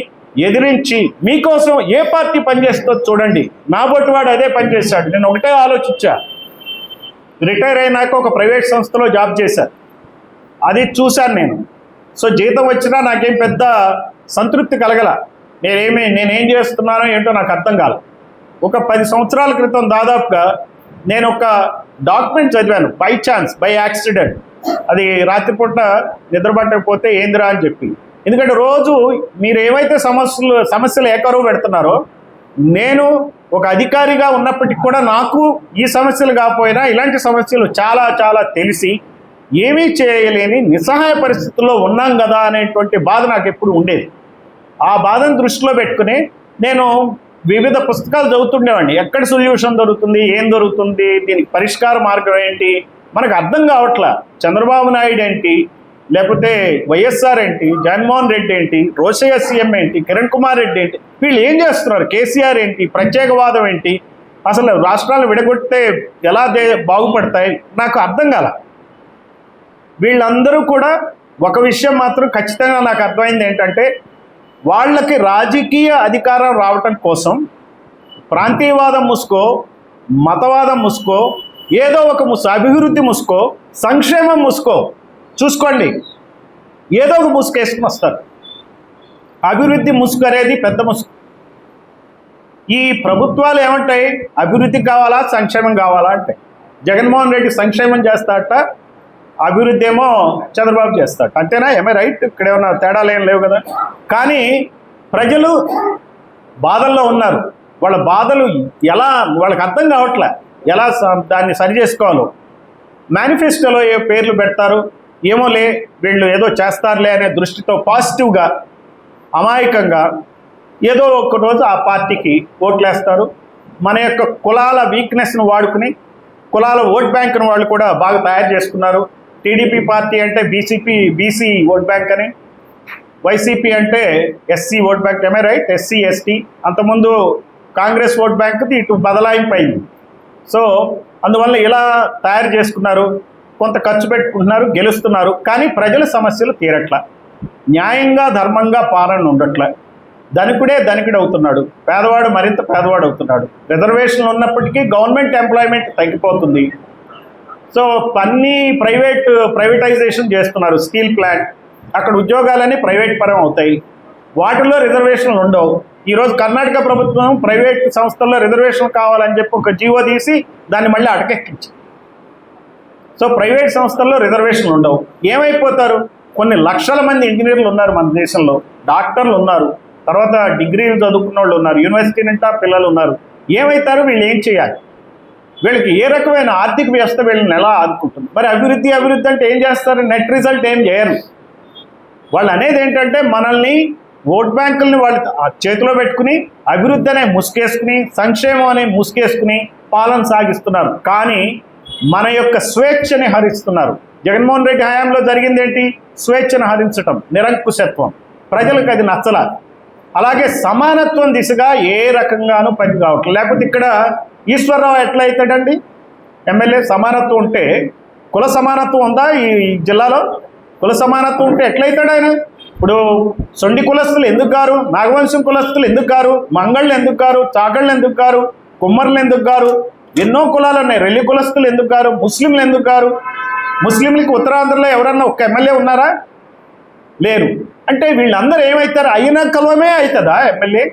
ఎదిరించి మీకోసం ఏ పార్టీ పనిచేస్తుందో చూడండి. నా బొట్టువాడు అదే పనిచేశాడు. నేను ఒకటే ఆలోచించా, రిటైర్ అయినాక ఒక ప్రైవేట్ సంస్థలో జాబ్ చేశాను, అది చూశాను నేను. సో జీతం వచ్చినా నాకేం పెద్ద సంతృప్తి కలగల. నేనేం చేస్తున్నానో ఏంటో నాకు అర్థం కాల. ఒక 10 సంవత్సరాల క్రితం దాదాపుగా నేను ఒక డాక్యుమెంట్ చదివాను, బై యాక్సిడెంట్. అది రాత్రిపూట నిద్రపట్టకపోతే ఏందిరా అని చెప్పి. ఎందుకంటే రోజు మీరు ఏవైతే సమస్యలు ఏకరువు పెడుతున్నారో, నేను ఒక అధికారిగా ఉన్నప్పటికీ కూడా నాకు ఈ సమస్యలు కాకపోయినా ఇలాంటి సమస్యలు చాలా చాలా తెలిసి ఏమీ చేయలేని నిస్సహాయ పరిస్థితుల్లో ఉన్నాం కదా అనేటువంటి బాధ నాకు ఎప్పుడు ఉండేది. ఆ బాధను దృష్టిలో పెట్టుకుని నేను వివిధ పుస్తకాలు చదువుతుండేవాడిని. ఎక్కడ సొల్యూషన్ దొరుకుతుంది, ఏం దొరుకుతుంది, దీనికి పరిష్కార మార్గం ఏంటి, మనకు అర్థం కావట్లా. చంద్రబాబు నాయుడు ఏంటి, లేకపోతే వైఎస్ఆర్ ఏంటి, జగన్మోహన్ రెడ్డి ఏంటి, రోషయ్య సీఎం ఏంటి, కిరణ్ కుమార్ రెడ్డి ఏంటి, వీళ్ళు ఏం చేస్తున్నారు, కేసీఆర్ ఏంటి, ప్రత్యేకవాదం ఏంటి, అసలు రాష్ట్రాలు విడగొడితే ఎలా బాగుపడతాయి, నాకు అర్థం కాల. వీళ్ళందరూ కూడా ఒక విషయం మాత్రం ఖచ్చితంగా నాకు అర్థమైంది ఏంటంటే, వాళ్ళకి రాజకీయ అధికారం రావటం కోసం ప్రాంతీయవాదం ముసుకో, మతవాదం ముసుకో, ఏదో ఒక అభివృద్ధి ముసుకో, సంక్షేమం ముసుకో చూసుకోండి, ఏదో ఒక ముసుగు వేసుకుని వస్తారు. అభివృద్ధి ముసుగు అనేది పెద్ద ముసుగు. ఈ ప్రభుత్వాలు ఏమంటాయి, అభివృద్ధి కావాలా సంక్షేమం కావాలా అంటే, జగన్మోహన్ రెడ్డి సంక్షేమం చేస్తాడట, అభివృద్ధి ఏమో చంద్రబాబు చేస్తాడు. అంతేనా? ఏమై రైట్? ఇక్కడ ఏమన్నా తేడాలు ఏం లేవు కదా. కానీ ప్రజలు బాధల్లో ఉన్నారు. వాళ్ళ బాధలు ఎలా వాళ్ళకి అర్థం కావట్లే, ఎలా దాన్ని సరి చేసుకోవాలో. మేనిఫెస్టోలో ఏ పేర్లు పెడతారు, ఏమోలే వీళ్ళు ఏదో చేస్తారులే అనే దృష్టితో పాజిటివ్గా అమాయకంగా ఏదో ఒక రోజు ఆ పార్టీకి ఓట్లేస్తారు. మన యొక్క కులాల వీక్నెస్ను వాడుకుని కులాల ఓట్ బ్యాంక్ను వాళ్ళు కూడా బాగా తయారు చేసుకున్నారు. టీడీపీ పార్టీ అంటే బీసీ ఓట్ బ్యాంక్ అని, వైసీపీ అంటే ఎస్సీ ఓట్ బ్యాంక్. ఏమే రైట్? SC ST. అంతకుముందు కాంగ్రెస్ ఓట్ బ్యాంక్ది ఇటు బదలాయింపైంది. సో అందువల్ల ఇలా తయారు చేసుకున్నారు, కొంత ఖర్చు పెట్టుకుంటున్నారు, గెలుస్తున్నారు. కానీ ప్రజల సమస్యలు తీరట్ల, న్యాయంగా ధర్మంగా పాలన ఉండట్లే. ధనికుడు అవుతున్నాడు, పేదవాడు మరింత పేదవాడు అవుతున్నాడు. రిజర్వేషన్లు ఉన్నప్పటికీ గవర్నమెంట్ ఎంప్లాయ్మెంట్ తగ్గిపోతుంది. సో అన్నీ ప్రైవేటైజేషన్ చేస్తున్నారు. స్టీల్ ప్లాంట్, అక్కడ ఉద్యోగాలన్నీ ప్రైవేట్ పరం అవుతాయి, వాటిల్లో రిజర్వేషన్లు ఉండవు. ఈరోజు కర్ణాటక ప్రభుత్వం ప్రైవేట్ సంస్థల్లో రిజర్వేషన్ కావాలని చెప్పి ఒక జీవో తీసి దాన్ని మళ్ళీ అటకెక్కించి. సో ప్రైవేట్ సంస్థల్లో రిజర్వేషన్లు ఉండవు. ఏమైపోతారు? కొన్ని లక్షల మంది ఇంజనీర్లు ఉన్నారు మన దేశంలో, డాక్టర్లు ఉన్నారు, తర్వాత డిగ్రీలు చదువుకున్న వాళ్ళు ఉన్నారు, యూనివర్సిటీ నింటా పిల్లలు ఉన్నారు. ఏమవుతారు? వీళ్ళు ఏం చేయాలి? వీళ్ళకి ఏ రకమైన ఆర్థిక వ్యవస్థ వీళ్ళని ఎలా ఆదుకుంటుంది? మరి అభివృద్ధి అంటే ఏం చేస్తారు? నెట్ రిజల్ట్ ఏం చేయరు. వాళ్ళు అనేది ఏంటంటే మనల్ని ఓట్ బ్యాంకుల్ని వాళ్ళు చేతిలో పెట్టుకుని అభివృద్ధి అనే ముసుకేసుకుని, సంక్షేమం అనే ముసుకేసుకుని పాలన సాగిస్తున్నారు. కానీ మన యొక్క స్వేచ్ఛని హరిస్తున్నారు. జగన్మోహన్ రెడ్డి హయాంలో జరిగింది ఏంటి? స్వేచ్ఛను హరించటం, నిరంకుశత్వం. ప్రజలకు అది నచ్చల. అలాగే సమానత్వం దిశగా ఏ రకంగానూ పని కావట్లేదు. లేకపోతే ఇక్కడ ఈశ్వరరావు ఎట్లా అవుతాడండి ఎమ్మెల్యే? సమానత్వం ఉంటే, కుల సమానత్వం ఉందా ఈ జిల్లాలో? కుల సమానత్వం ఉంటే ఎట్లయితాడు ఆయన? ఇప్పుడు సొండి కులస్తులు ఎందుకు గారు, నాగవంశం కులస్తులు ఎందుకు గారు, మంగళ్ళు ఎందుకు గారు, చాకళ్ళు ఎందుకు గారు, కుమ్మర్లు ఎందుకు గారు? ఎన్నో కులాలు ఉన్నాయి. రెల్లి కులస్తులు ఎందుకు గారు, ముస్లింలు ఎందుకు గారు? ముస్లింలకి ఉత్తరాంధ్రలో ఎవరన్నా ఒక్క ఎమ్మెల్యే ఉన్నారా? లేరు. అంటే వీళ్ళందరూ ఏమవుతారు? అయిన కలవమే అవుతుందా ఎమ్మెల్యే?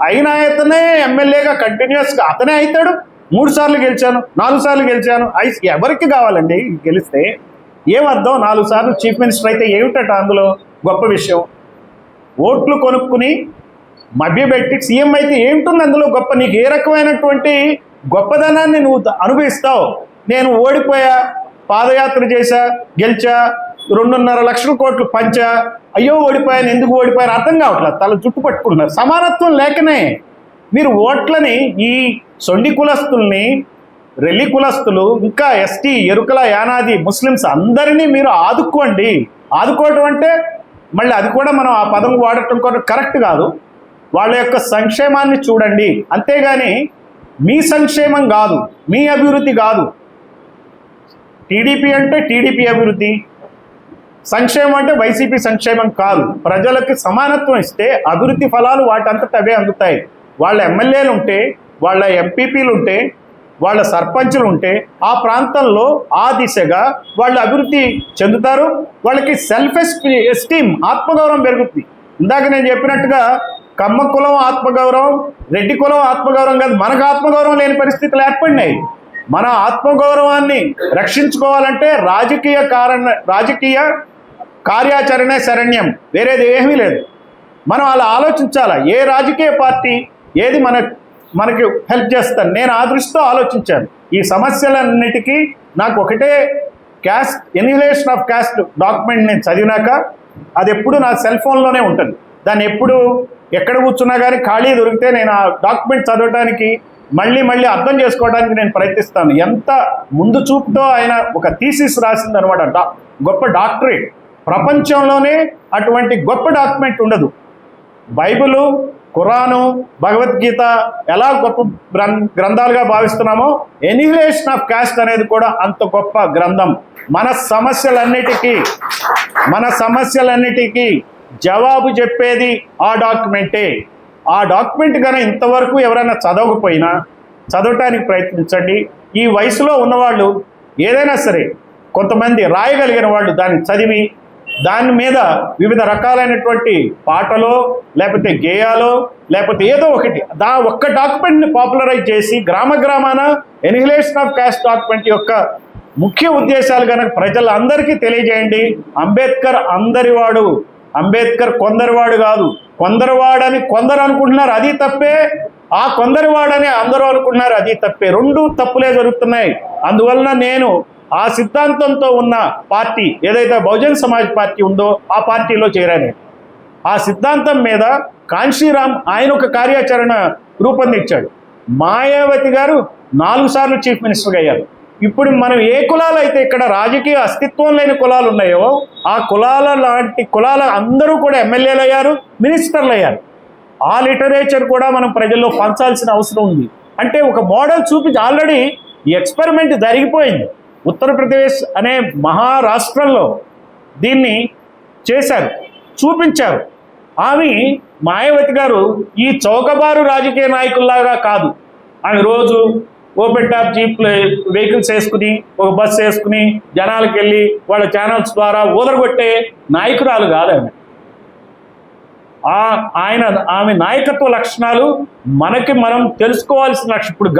అయిన అతనే ఎమ్మెల్యేగా కంటిన్యూస్గా అతనే అవుతాడు. 3 సార్లు గెలిచాను, 4 సార్లు గెలిచాను. ఎవరికి కావాలండి గెలిస్తే? ఏమర్థం? 4 సార్లు చీఫ్ మినిస్టర్ అయితే ఏమిటట అందులో గొప్ప విషయం? ఓట్లు కొనుక్కుని మభ్యపెట్టి సీఎం అయితే ఏమిటుంది అందులో గొప్ప? నీకు ఏ రకమైనటువంటి గొప్పదనాన్ని నువ్వు అనుభవిస్తావు? నేను ఓడిపోయా, పాదయాత్ర చేశా, గెలిచా, 2.5 లక్షల కోట్లు పంచా, అయ్యో ఓడిపోయాను, ఎందుకు ఓడిపోయాను అర్థం కావట్లేదు. తల జుట్టు పట్టుకుంటున్నారు. సమానత్వం లేకనే మీరు ఓట్లని ఈ సొండి కులస్తుల్ని, రెల్లి కులస్తులు, ఇంకా ఎస్టీ, ఎరుకల, యానాది, ముస్లిమ్స్ అందరినీ మీరు ఆదుకోండి. ఆదుకోవటం అంటే మళ్ళీ అది కూడా మనం ఆ పదం వాడటం కూడా కరెక్ట్ కాదు. వాళ్ళ యొక్క సంక్షేమాన్ని చూడండి, అంతేగాని మీ సంక్షేమం కాదు, మీ అభివృద్ధి కాదు. టీడీపీ అంటే టీడీపీ అభివృద్ధి, సంక్షేమం అంటే వైసీపీ సంక్షేమం కాదు. ప్రజలకు సమానత్వం ఇస్తే అభివృద్ధి ఫలాలు వాటంతట అవే అందుతాయి. వాళ్ళ ఎమ్మెల్యేలు ఉంటే, వాళ్ళ ఎంపీపీలు ఉంటే, వాళ్ళ సర్పంచులు ఉంటే ఆ ప్రాంతంలో ఆ దిశగా వాళ్ళు అభివృద్ధి చెందుతారు. వాళ్ళకి సెల్ఫ్ ఎస్టీమ్, ఆత్మగౌరవం పెరుగుతుంది. ఇందాక నేను చెప్పినట్టుగా కమ్మ కులం ఆత్మగౌరవం, రెడ్డి కులం ఆత్మగౌరవం కాదు, మనకు ఆత్మగౌరవం లేని పరిస్థితులు ఏర్పడినాయి. మన ఆత్మగౌరవాన్ని రక్షించుకోవాలంటే రాజకీయ కార్యాచరణే శరణ్యం, వేరేది ఏమీ లేదు. మనం అలా ఆలోచించాలా. ఏ రాజకీయ పార్టీ ఏది మనకి హెల్ప్ చేస్తాను, నేను ఆ దృష్టితో ఆలోచించాను. ఈ సమస్యలన్నిటికీ నాకు ఒకటే caste, annihilation of caste document నేను చదివినాక అది ఎప్పుడు నా సెల్ ఫోన్లోనే ఉంటుంది. దాన్ని ఎప్పుడు ఎక్కడ కూర్చున్నా కానీ ఖాళీ దొరికితే నేను ఆ డాక్యుమెంట్ చదవడానికి మళ్ళీ అర్థం చేసుకోవడానికి నేను ప్రయత్నిస్తాను. ఎంత ముందు చూపుతో ఆయన ఒక థీసిస్ రాసిందనమాట. గొప్ప డాక్టరేట్. ప్రపంచంలోనే అటువంటి గొప్ప డాక్యుమెంట్ ఉండదు. బైబిలు, ఖురాను, భగవద్గీత ఎలా గొప్ప గ్రంథాలుగా భావిస్తున్నామో ఎన్హిలేషన్ ఆఫ్ క్యాస్ట్ అనేది కూడా అంత గొప్ప గ్రంథం. మన సమస్యలన్నిటికీ జవాబు చెప్పేది ఆ డాక్యుమెంటే. ఆ డాక్యుమెంట్ కన్నా ఇంతవరకు ఎవరైనా చదవకపోయినా చదవటానికి ప్రయత్నించండి. ఈ వయసులో ఉన్నవాళ్ళు ఏదైనా సరే, కొంతమంది రాయగలిగిన వాళ్ళు దాన్ని చదివి దాని మీద వివిధ రకాలైనటువంటి పాటలో, లేకపోతే గేయాలో, లేకపోతే ఏదో ఒకటి ఒక్క డాక్యుమెంట్ని పాపులరైజ్ చేసి గ్రామాన ఎన్హిలేషన్ ఆఫ్ క్యాస్ట్ డాక్యుమెంట్ యొక్క ముఖ్య ఉద్దేశాలు కనుక ప్రజలందరికీ తెలియజేయండి. అంబేద్కర్ అందరివాడు, అంబేద్కర్ కొందరివాడు కాదు. కొందరివాడని కొందరు అనుకుంటున్నారు, అది తప్పే. ఆ కొందరివాడని అందరూ అనుకుంటున్నారు, అది తప్పే. 2 తప్పులే జరుగుతున్నాయి. అందువలన నేను ఆ సిద్ధాంతంతో ఉన్న పార్టీ ఏదైతే బహుజన్ సమాజ్ పార్టీ ఉందో ఆ పార్టీలో చేరాను. ఆ సిద్ధాంతం మీద కాంశీరామ్ ఆయన ఒక కార్యాచరణ రూపొందించాడు. మాయావతి గారు 4 సార్లు చీఫ్ మినిస్టర్గా అయ్యారు. ఇప్పుడు మనం ఏ కులాలు అయితే ఇక్కడ రాజకీయ అస్తిత్వం లేని కులాలు ఉన్నాయో ఆ కులాల లాంటి కులాల అందరూ కూడా ఎమ్మెల్యేలు అయ్యారు, మినిస్టర్లు అయ్యారు. ఆ లిటరేచర్ కూడా మనం ప్రజల్లో పంచాల్సిన అవసరం ఉంది. అంటే ఒక మోడల్ చూపించి ఆల్రెడీ ఈ ఎక్స్పెరిమెంట్ జరిగిపోయింది. ఉత్తరప్రదేశ్ అనే మహారాష్ట్రంలో దీన్ని చేశారు, చూపించారు. ఆమె మాయావతి గారు ఈ చౌకబారు రాజకీయ నాయకుల్లాగా కాదు. ఆమె రోజు ఓపెన్ టాప్ జీప్ వెహికల్స్ వేసుకుని, ఒక బస్సు వేసుకుని జనాలకు వెళ్ళి వాళ్ళ ఛానల్స్ ద్వారా ఊదరగొట్టే నాయకురాలు కాదు ఆమె. ఆమె నాయకత్వ లక్షణాలు మనకి మనం తెలుసుకోవాల్సిన లక్షణం. ఇప్పుడు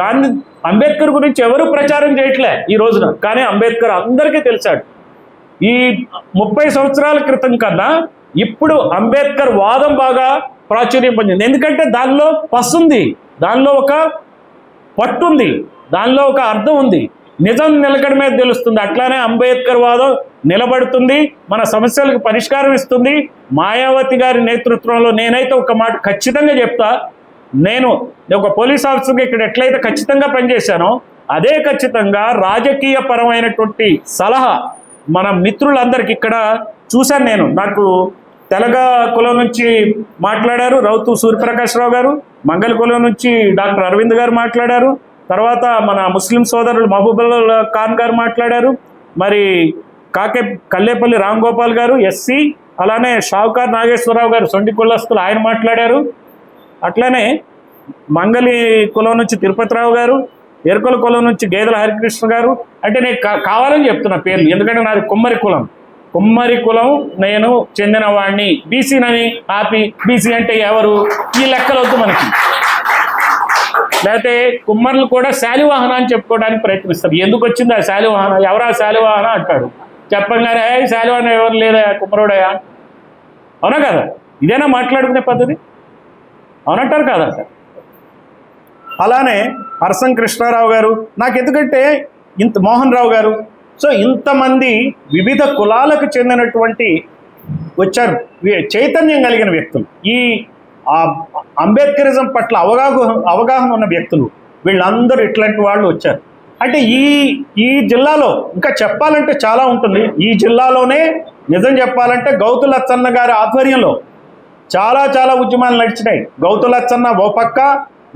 అంబేద్కర్ గురించి ఎవరు ప్రచారం చేయట్లే ఈ రోజున, కానీ అంబేద్కర్ అందరికీ తెలిసాడు. ఈ 30 సంవత్సరాల క్రితం కన్నా ఇప్పుడు అంబేద్కర్ వాదం బాగా ప్రాచుర్యం పొందింది. ఎందుకంటే దానిలో పసుంది, దానిలో ఒక పట్టుంది, దానిలో ఒక అర్థం ఉంది. నిజం నిలకడ మీద తెలుస్తుంది. అట్లానే అంబేద్కర్ వాదం నిలబడుతుంది, మన సమస్యలకు పరిష్కారం ఇస్తుంది. మాయావతి గారి నేతృత్వంలో నేనైతే ఒక మాట ఖచ్చితంగా చెప్తా, నేను ఒక పోలీస్ ఆఫీసర్గా ఇక్కడ ఎట్లయితే ఖచ్చితంగా పనిచేశానో అదే ఖచ్చితంగా రాజకీయ పరమైనటువంటి సలహా మన మిత్రులందరికీ ఇక్కడ చూశాను. నేను నాకు తెలగ కులం నుంచి మాట్లాడారు రౌతు సూర్యప్రకాశ్రావు గారు, మంగళ కులం నుంచి డాక్టర్ అరవింద్ గారు మాట్లాడారు, తర్వాత మన ముస్లిం సోదరులు మహబూబుల్లా ఖాన్ గారు మాట్లాడారు, మరి కల్లేపల్లి రామ్ గోపాల్ గారు ఎస్సీ, అలానే షావుకార్ నాగేశ్వరరావు గారు సొంటి కులస్తులు ఆయన మాట్లాడారు. అట్లానే మంగళి కులం నుంచి తిరుపతిరావు గారు, ఎరుకల కులం నుంచి గేదెల హరికృష్ణ గారు. అంటే నేను కావాలని చెప్తున్నా పేర్లు, ఎందుకంటే నాది కుమ్మరి కులం నేను చెందిన వాడిని. బీసీనని ఆపి బీసీ అంటే ఎవరు, ఈ లెక్కలొద్దు మనకి. లేకపోతే కుమ్మర్లు కూడా శాలివాహన అని చెప్పుకోవడానికి ప్రయత్నిస్తారు. ఎందుకు వచ్చింది ఆ శాలివాహన, ఎవరా శాలివాహన అంటాడు. చెప్పంగానే శాలివాహన ఎవరు లేదా కుమ్మరుడయా, అవునా కదా? ఇదేనా మాట్లాడుకునే పద్ధతి? అవునంటారు కాదంట. అలానే అరసం కృష్ణారావు గారు, నాకు ఎందుకంటే మోహన్ రావు గారు, సో ఇంతమంది వివిధ కులాలకు చెందినటువంటి వచ్చారు, చైతన్యం కలిగిన వ్యక్తులు, ఈ అంబేద్కరిజం పట్ల అవగాహన ఉన్న వ్యక్తులు, వీళ్ళందరూ ఇట్లాంటి వాళ్ళు వచ్చారు. అంటే ఈ జిల్లాలో ఇంకా చెప్పాలంటే చాలా ఉంటుంది. ఈ జిల్లాలోనే నిజం చెప్పాలంటే గౌతు లచ్చన్న గారి ఆధ్వర్యంలో చాలా ఉద్యమాలు నడిచినాయి. గౌతు లచ్చన్న ఓ పక్క,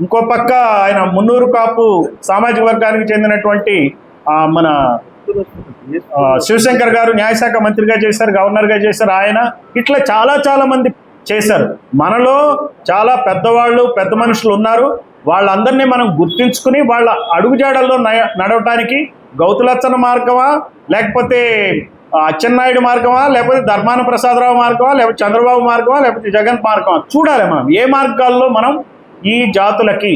ఇంకో పక్క ఆయన మున్నూరు కాపు సామాజిక వర్గానికి చెందినటువంటి మన శివశంకర్ గారు న్యాయశాఖ మంత్రిగా చేశారు, గవర్నర్గా చేశారు ఆయన. ఇట్లా చాలా మంది చేశారు. మనలో చాలా పెద్దవాళ్ళు, పెద్ద మనుషులు ఉన్నారు. వాళ్ళందరినీ మనం గుర్తించుకుని వాళ్ళ అడుగుజాడల్లో నడవటానికి గౌతు లచ్చన్న మార్గమా, లేకపోతే అచ్చెన్నాయుడు మార్గమా, లేకపోతే ధర్మాన ప్రసాదరావు మార్గమా, లేకపోతే చంద్రబాబు మార్గమా, లేకపోతే జగన్ మార్గమా, చూడాలి మనం ఏ మార్గాల్లో మనం ఈ జాతులకి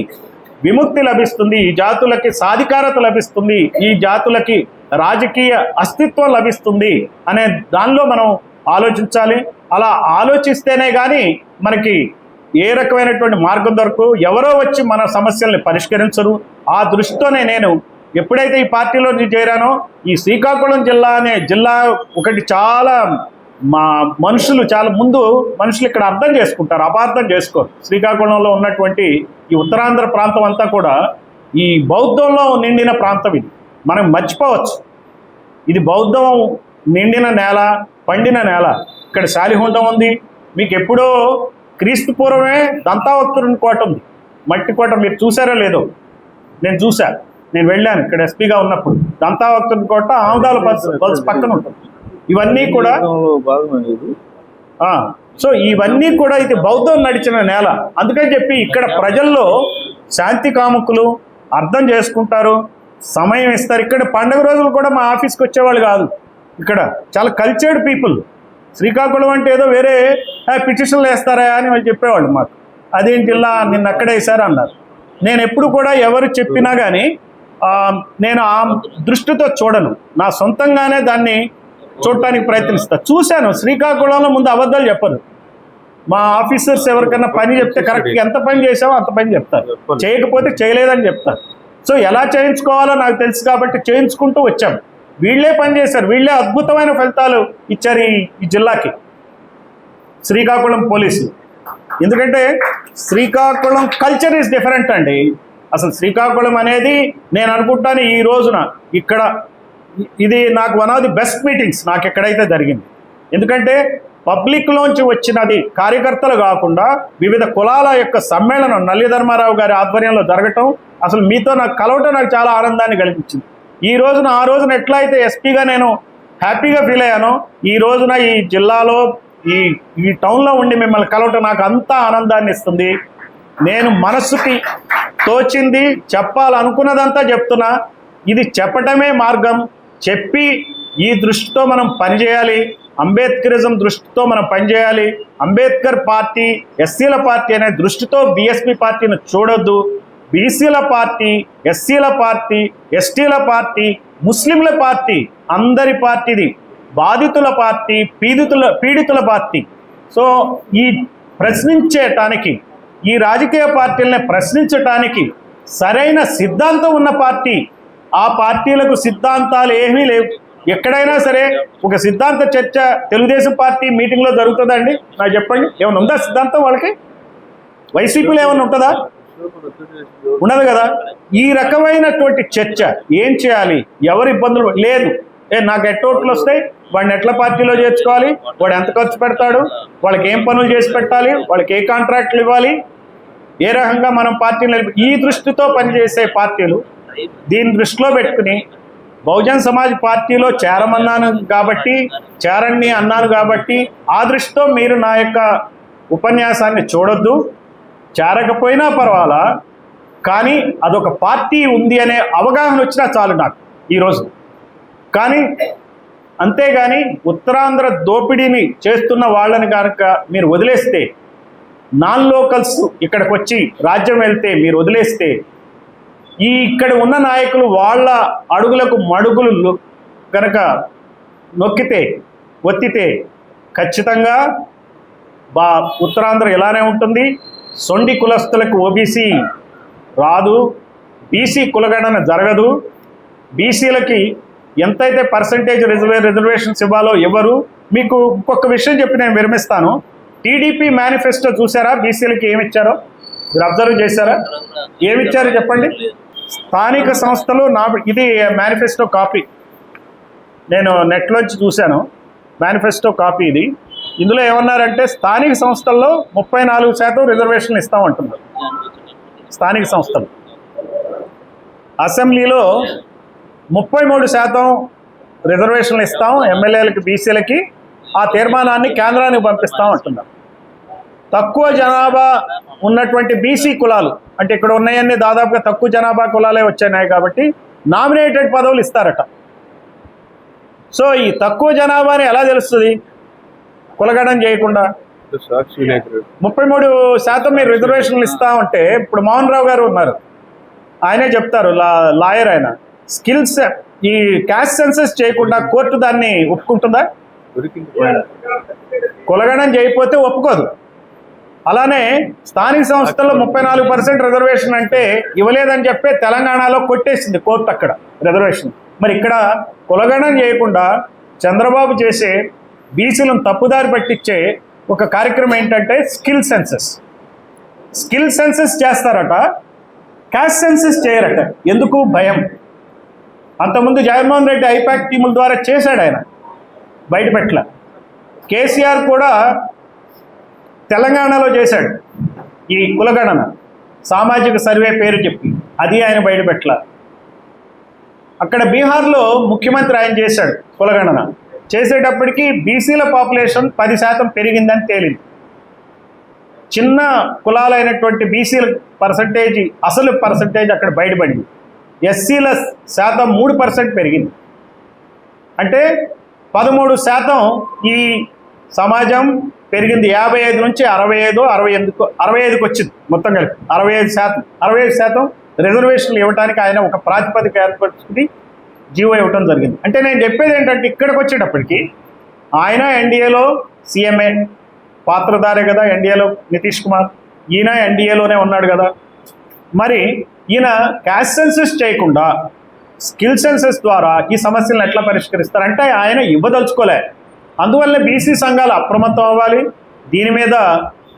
విముక్తి లభిస్తుంది, ఈ జాతులకి సాధికారత లభిస్తుంది, ఈ జాతులకి రాజకీయ అస్తిత్వం లభిస్తుంది అనే దానిలో మనం ఆలోచించాలి. అలా ఆలోచిస్తేనే కానీ మనకి ఏ రకమైనటువంటి మార్గం దొరకదు. ఎవరో వచ్చి మన సమస్యల్ని పరిష్కరించరు. ఆ దృష్టితోనే నేను ఎప్పుడైతే ఈ పార్టీలో చేరానో, ఈ శ్రీకాకుళం జిల్లా అనే జిల్లా ఒకటి చాలా మనుషులు ఇక్కడ అర్థం చేసుకుంటారు, అపార్థం చేసుకోరు. శ్రీకాకుళంలో ఉన్నటువంటి ఈ ఉత్తరాంధ్ర ప్రాంతం అంతా కూడా ఈ బౌద్ధంలో నిండిన ప్రాంతం. ఇది మనం మర్చిపోవచ్చు. ఇది బౌద్ధం నిండిన నేల, పండిన నేల. ఇక్కడ శాలిహుండం ఉంది. మీకు ఎప్పుడో క్రీస్తు పూర్వమే దంతావక్తుని కోట ఉంది, మట్టి కోట. మీరు చూసారో లేదో, నేను వెళ్ళాను ఇక్కడ ఎస్పీగా ఉన్నప్పుడు. దంతావక్తుని కోట ఆముదాల బల్స్ పక్కన ఉంటుంది. ఇవన్నీ కూడా సో ఇవన్నీ కూడా ఇది బౌద్ధం నడిచిన నేల. అందుకని చెప్పి ఇక్కడ ప్రజల్లో శాంతి కాముకులు, అర్థం చేసుకుంటారు, సమయం ఇస్తారు. ఇక్కడ పండుగ రోజులు కూడా మా ఆఫీస్కి వచ్చేవాళ్ళు కాదు. ఇక్కడ చాలా కల్చర్డ్ పీపుల్. శ్రీకాకుళం అంటే ఏదో వేరే పిటిషన్లు వేస్తారా అని వాళ్ళు చెప్పేవాళ్ళు మాకు. అదేం జిల్లా నిన్న అక్కడే వేశారు అన్నారు. నేను ఎప్పుడు కూడా ఎవరు చెప్పినా కానీ నేను ఆ దృష్టితో చూడను, నా సొంతంగానే దాన్ని చూడటానికి ప్రయత్నిస్తాను. చూశాను శ్రీకాకుళంలో ముందు అబద్ధాలు చెప్పరు. మా ఆఫీసర్స్ ఎవరికైనా పని చెప్తే కరెక్ట్గా ఎంత పని చేసామో అంత పని చెప్తారు, చేయకపోతే చేయలేదని చెప్తారు. సో ఎలా చేయించుకోవాలో నాకు తెలుసు కాబట్టి చేయించుకుంటూ వచ్చాము. వీళ్ళే పని చేశారు, వీళ్ళే అద్భుతమైన ఫలితాలు ఇచ్చారు ఈ జిల్లాకి, శ్రీకాకుళం పోలీసులు. ఎందుకంటే శ్రీకాకుళం కల్చర్ ఈజ్ డిఫరెంట్ అండి. అసలు శ్రీకాకుళం అనేది నేను అనుకుంటాను ఈ రోజున ఇక్కడ ఇది నాకు one of the best meetings నాకు ఎక్కడైతే జరిగింది. ఎందుకంటే పబ్లిక్లోంచి వచ్చినది కార్యకర్తలు కాకుండా వివిధ కులాల యొక్క సమ్మేళనం నల్లి ధర్మారావు గారి ఆధ్వర్యంలో జరగటం, అసలు మీతో నాకు కలవటం నాకు చాలా ఆనందాన్ని కలిగించింది. ఈ రోజున ఆ రోజున ఎట్లయితే ఎస్పీగా నేను హ్యాపీగా ఫీల్ అయ్యానో, ఈ రోజున ఈ జిల్లాలో ఈ టౌన్లో ఉండి మిమ్మల్ని కలవటం నాకు అంతా ఆనందాన్ని ఇస్తుంది. నేను మనస్సుకి తోచింది చెప్పాలనుకున్నదంతా చెప్తున్నా. ఇది చెప్పటమే మార్గం. చెప్పి ఈ దృష్టితో మనం పనిచేయాలి. అంబేద్కరిజం దృష్టితో మనం పనిచేయాలి. అంబేద్కర్ పార్టీ ఎస్సీల పార్టీ అనే దృష్టితో బీఎస్పీ పార్టీని చూడొద్దు. బీసీల పార్టీ, ఎస్సీల పార్టీ, ఎస్టీల పార్టీ, ముస్లింల పార్టీ, అందరి పార్టీది, బాధితుల పార్టీ, పీడితుల పార్టీ. సో ఈ ప్రశ్నించటానికి, ఈ రాజకీయ పార్టీలని ప్రశ్నించటానికి సరైన సిద్ధాంతం ఉన్న పార్టీ. ఆ పార్టీలకు సిద్ధాంతాలు ఏమీ లేవు. ఎక్కడైనా సరే ఒక సిద్ధాంత చర్చ తెలుగుదేశం పార్టీ మీటింగ్లో జరుగుతుందండి? నాకు చెప్పండి, ఏమైనా ఉందా సిద్ధాంతం వాళ్ళకి? వైసీపీలో ఏమైనా ఉంటుందా? ఉండదు కదా. ఈ రకమైనటువంటి చర్చ ఏం చేయాలి, ఎవరు ఇబ్బందులు లేదు. నాకు ఎట్టోట్లు వస్తాయి, వాడిని ఎట్లా పార్టీలో చేర్చుకోవాలి, వాడు ఎంత ఖర్చు పెడతాడు, వాళ్ళకి ఏం పనులు చేసి పెట్టాలి, వాళ్ళకి ఏ కాంట్రాక్ట్లు ఇవ్వాలి, ఏ రకంగా మనం పార్టీలు ఈ దృష్టితో పనిచేసే పార్టీలు దీన్ని దృష్టిలో పెట్టుకుని బహుజన్ సమాజ్ పార్టీలో చేరండి అన్నాను కాబట్టి ఆ దృష్టితో మీరు నా యొక్క ఉపన్యాసాన్ని చూడొద్దు. చేరకపోయినా పర్వాలా, కానీ అదొక పార్టీ ఉంది అనే అవగాహన వచ్చినా చాలు నాకు ఈరోజు. కానీ అంతేగాని ఉత్తరాంధ్ర దోపిడీని చేస్తున్న వాళ్ళని కనుక మీరు వదిలేస్తే, నాన్ లోకల్స్ ఇక్కడికి వచ్చి రాజ్యం వెళ్తే మీరు వదిలేస్తే, ఇక్కడ ఉన్న నాయకులు వాళ్ళ అడుగులకు మడుగులు కనుక ఒత్తితే ఖచ్చితంగా ఉత్తరాంధ్ర ఇలానే ఉంటుంది. సొండి కులస్తులకు ఓబీసీ రాదు, బీసీ కులగణన జరగదు, బీసీలకి ఎంతైతే పర్సంటేజ్ రిజర్వేషన్స్ ఇవ్వాలో ఇవ్వరు. మీకు ఇంకొక విషయం చెప్పి నేను విరమిస్తాను. టీడీపీ మేనిఫెస్టో చూసారా? బీసీలకి ఏమిచ్చారో మీరు అబ్జర్వ్ చేశారా? ఏమిచ్చారో చెప్పండి. స్థానిక సంస్థలు ఇది మేనిఫెస్టో కాపీ, నేను నెట్లోంచి చూశాను. మేనిఫెస్టో కాపీ ఇది. ఇందులో ఏమన్నారంటే స్థానిక సంస్థల్లో 34% రిజర్వేషన్లు ఇస్తామంటున్నారు. స్థానిక సంస్థలు అసెంబ్లీలో 33% రిజర్వేషన్లు ఇస్తాం ఎమ్మెల్యేలకి, బీసీలకి. ఆ తీర్మానాన్ని కేంద్రానికి పంపిస్తాం అంటున్నారు. తక్కువ జనాభా ఉన్నటువంటి బీసీ కులాలు, అంటే ఇక్కడ ఉన్నాయన్నీ దాదాపుగా తక్కువ జనాభా కులాలే వచ్చాయి కాబట్టి నామినేటెడ్ పదవులు ఇస్తారట. సో ఈ తక్కువ జనాభాని ఎలా తెలుస్తుంది కులగణన చేయకుండా? 33% మీరు రిజర్వేషన్లు ఇస్తామంటే, ఇప్పుడు మోహన్ రావు గారు ఉన్నారు, ఆయనే చెప్తారు, లాయర్ ఆయన. స్కిల్స్ ఈ క్యాస్ట్ సెన్సస్ చేయకుండా కోర్టు దాన్ని ఒప్పుకుంటుందా? కులగణన చేయకపోతే ఒప్పుకోదు. అలానే స్థానిక సంస్థల్లో 34% రిజర్వేషన్ అంటే ఇవ్వలేదని చెప్పే తెలంగాణలో కొట్టేసింది కోర్టు అక్కడ రిజర్వేషన్. మరి ఇక్కడ కులగణన చేయకుండా చంద్రబాబు చేసే బీసీలను తప్పుదారి పట్టించే ఒక కార్యక్రమం ఏంటంటే స్కిల్ సెన్సస్. స్కిల్ సెన్సస్ చేస్తారట, క్యాస్ట్ సెన్సస్ చేయరట. ఎందుకు? భయం. అంతకుముందు జగన్మోహన్ రెడ్డి ఐపాక్ టీముల ద్వారా చేశాడు, ఆయన బయటపెట్ల. కేసీఆర్ కూడా తెలంగాణలో చేశాడు ఈ కులగణన, సామాజిక సర్వే పేరు చెప్పి, అది ఆయన బయటపెట్ల. అక్కడ బీహార్లో ముఖ్యమంత్రి ఆయన చేశాడు కులగణన. చేసేటప్పటికి బీసీల పాపులేషన్ 10% పెరిగిందని తేలింది. చిన్న కులాలైనటువంటి బీసీల పర్సంటేజ్, అసలు పర్సంటేజ్ అక్కడ బయటపడింది. ఎస్సీల శాతం 3% పెరిగింది. అంటే 13% ఈ సమాజం పెరిగింది. 55 నుంచి 65కు వచ్చింది. మొత్తం కలిపి 65% రిజర్వేషన్లు ఇవ్వడానికి ఆయన ఒక ప్రాతిపదిక ఏర్పరుచుకుని జీవో ఇవ్వడం జరిగింది. అంటే నేను చెప్పేది ఏంటంటే, ఇక్కడికి వచ్చేటప్పటికి ఆయన ఎన్డీఏలో సీఎంఏ పాత్రధారే కదా, ఎన్డీఏలో నితీష్ కుమార్, ఈయన ఎన్డీఏలోనే ఉన్నాడు కదా. మరి ఈయన క్యాస్ట్ సెన్సస్ చేయకుండా స్కిల్ సెన్సస్ ద్వారా ఈ సమస్యలను ఎట్లా పరిష్కరిస్తారంటే ఆయన ఇవ్వదలుచుకోలే. అందువల్ల బీసీ సంఘాలు అప్రమత్తం అవ్వాలి. దీని మీద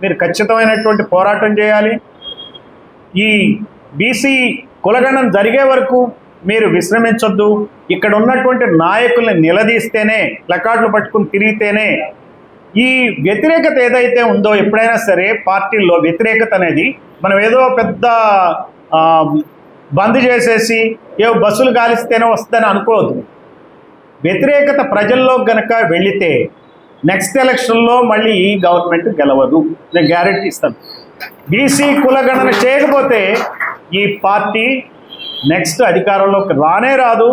మీరు ఖచ్చితమైనటువంటి పోరాటం చేయాలి. ఈ బీసీ కులగణన జరిగే వరకు మీరు విశ్రమించొద్దు. ఇక్కడ ఉన్నటువంటి నాయకుల్ని నిలదీస్తేనే, ప్లకార్డులు పట్టుకుని తిరిగితేనే ఈ వ్యతిరేకత ఏదైతే ఉందో, ఎప్పుడైనా సరే పార్టీల్లో వ్యతిరేకత అనేది మనం ఏదో పెద్ద బంద్ చేసేసి బస్సులు గాలిస్తేనే వస్తుందని అనుకోవద్దు. వ్యతిరేకత ప్రజల్లో గనక వెళితే నెక్స్ట్ ఎలక్షన్లో మళ్ళీ ఈ గవర్నమెంట్ గెలవదు, నేను గ్యారెంటీ ఇస్తాను. బీసీ కులగణన చేయకపోతే ఈ పార్టీ నెక్స్ట్ అధికారంలోకి రానే రాదు.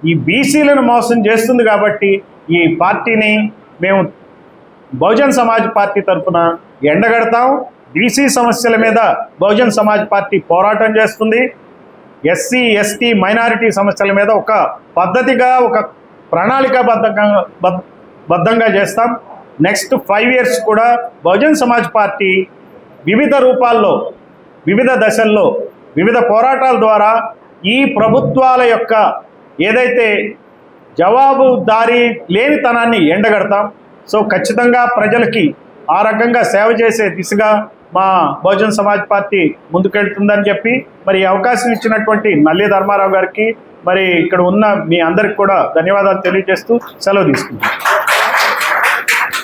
ఈ బీసీలను మోసం చేస్తుంది కాబట్టి ఈ పార్టీని మేము బహుజన్ సమాజ్ పార్టీ తరఫున ఎండగడతాం. బీసీ సమస్యల మీద బహుజన్ సమాజ్ పార్టీ పోరాటం చేస్తుంది. ఎస్సీ ఎస్టీ మైనారిటీ సమస్యల మీద ఒక పద్ధతిగా ఒక ప్రణాళికాబద్ధంగా చేస్తాం. నెక్స్ట్ 5 years కూడా బహుజన్ సమాజ్ పార్టీ వివిధ రూపాల్లో, వివిధ దశల్లో, వివిధ పోరాటాల ద్వారా ఈ ప్రభుత్వాల యొక్క ఏదైతే జవాబుదారీ లేనితనాన్ని ఎండగడతాం. సో ఖచ్చితంగా ప్రజలకి ఆ రకంగా సేవ చేసే దిశగా మా బహుజన్ సమాజ్ పార్టీ ముందుకెళ్తుందని చెప్పి మరి ఈ అవకాశం ఇచ్చినటువంటి నల్లి ధర్మారావు గారికి మరి ఇక్కడ ఉన్న మీ అందరికి కూడా ధన్యవాదాలు తెలియజేస్తూ సెలవు తీసుకుంటాం.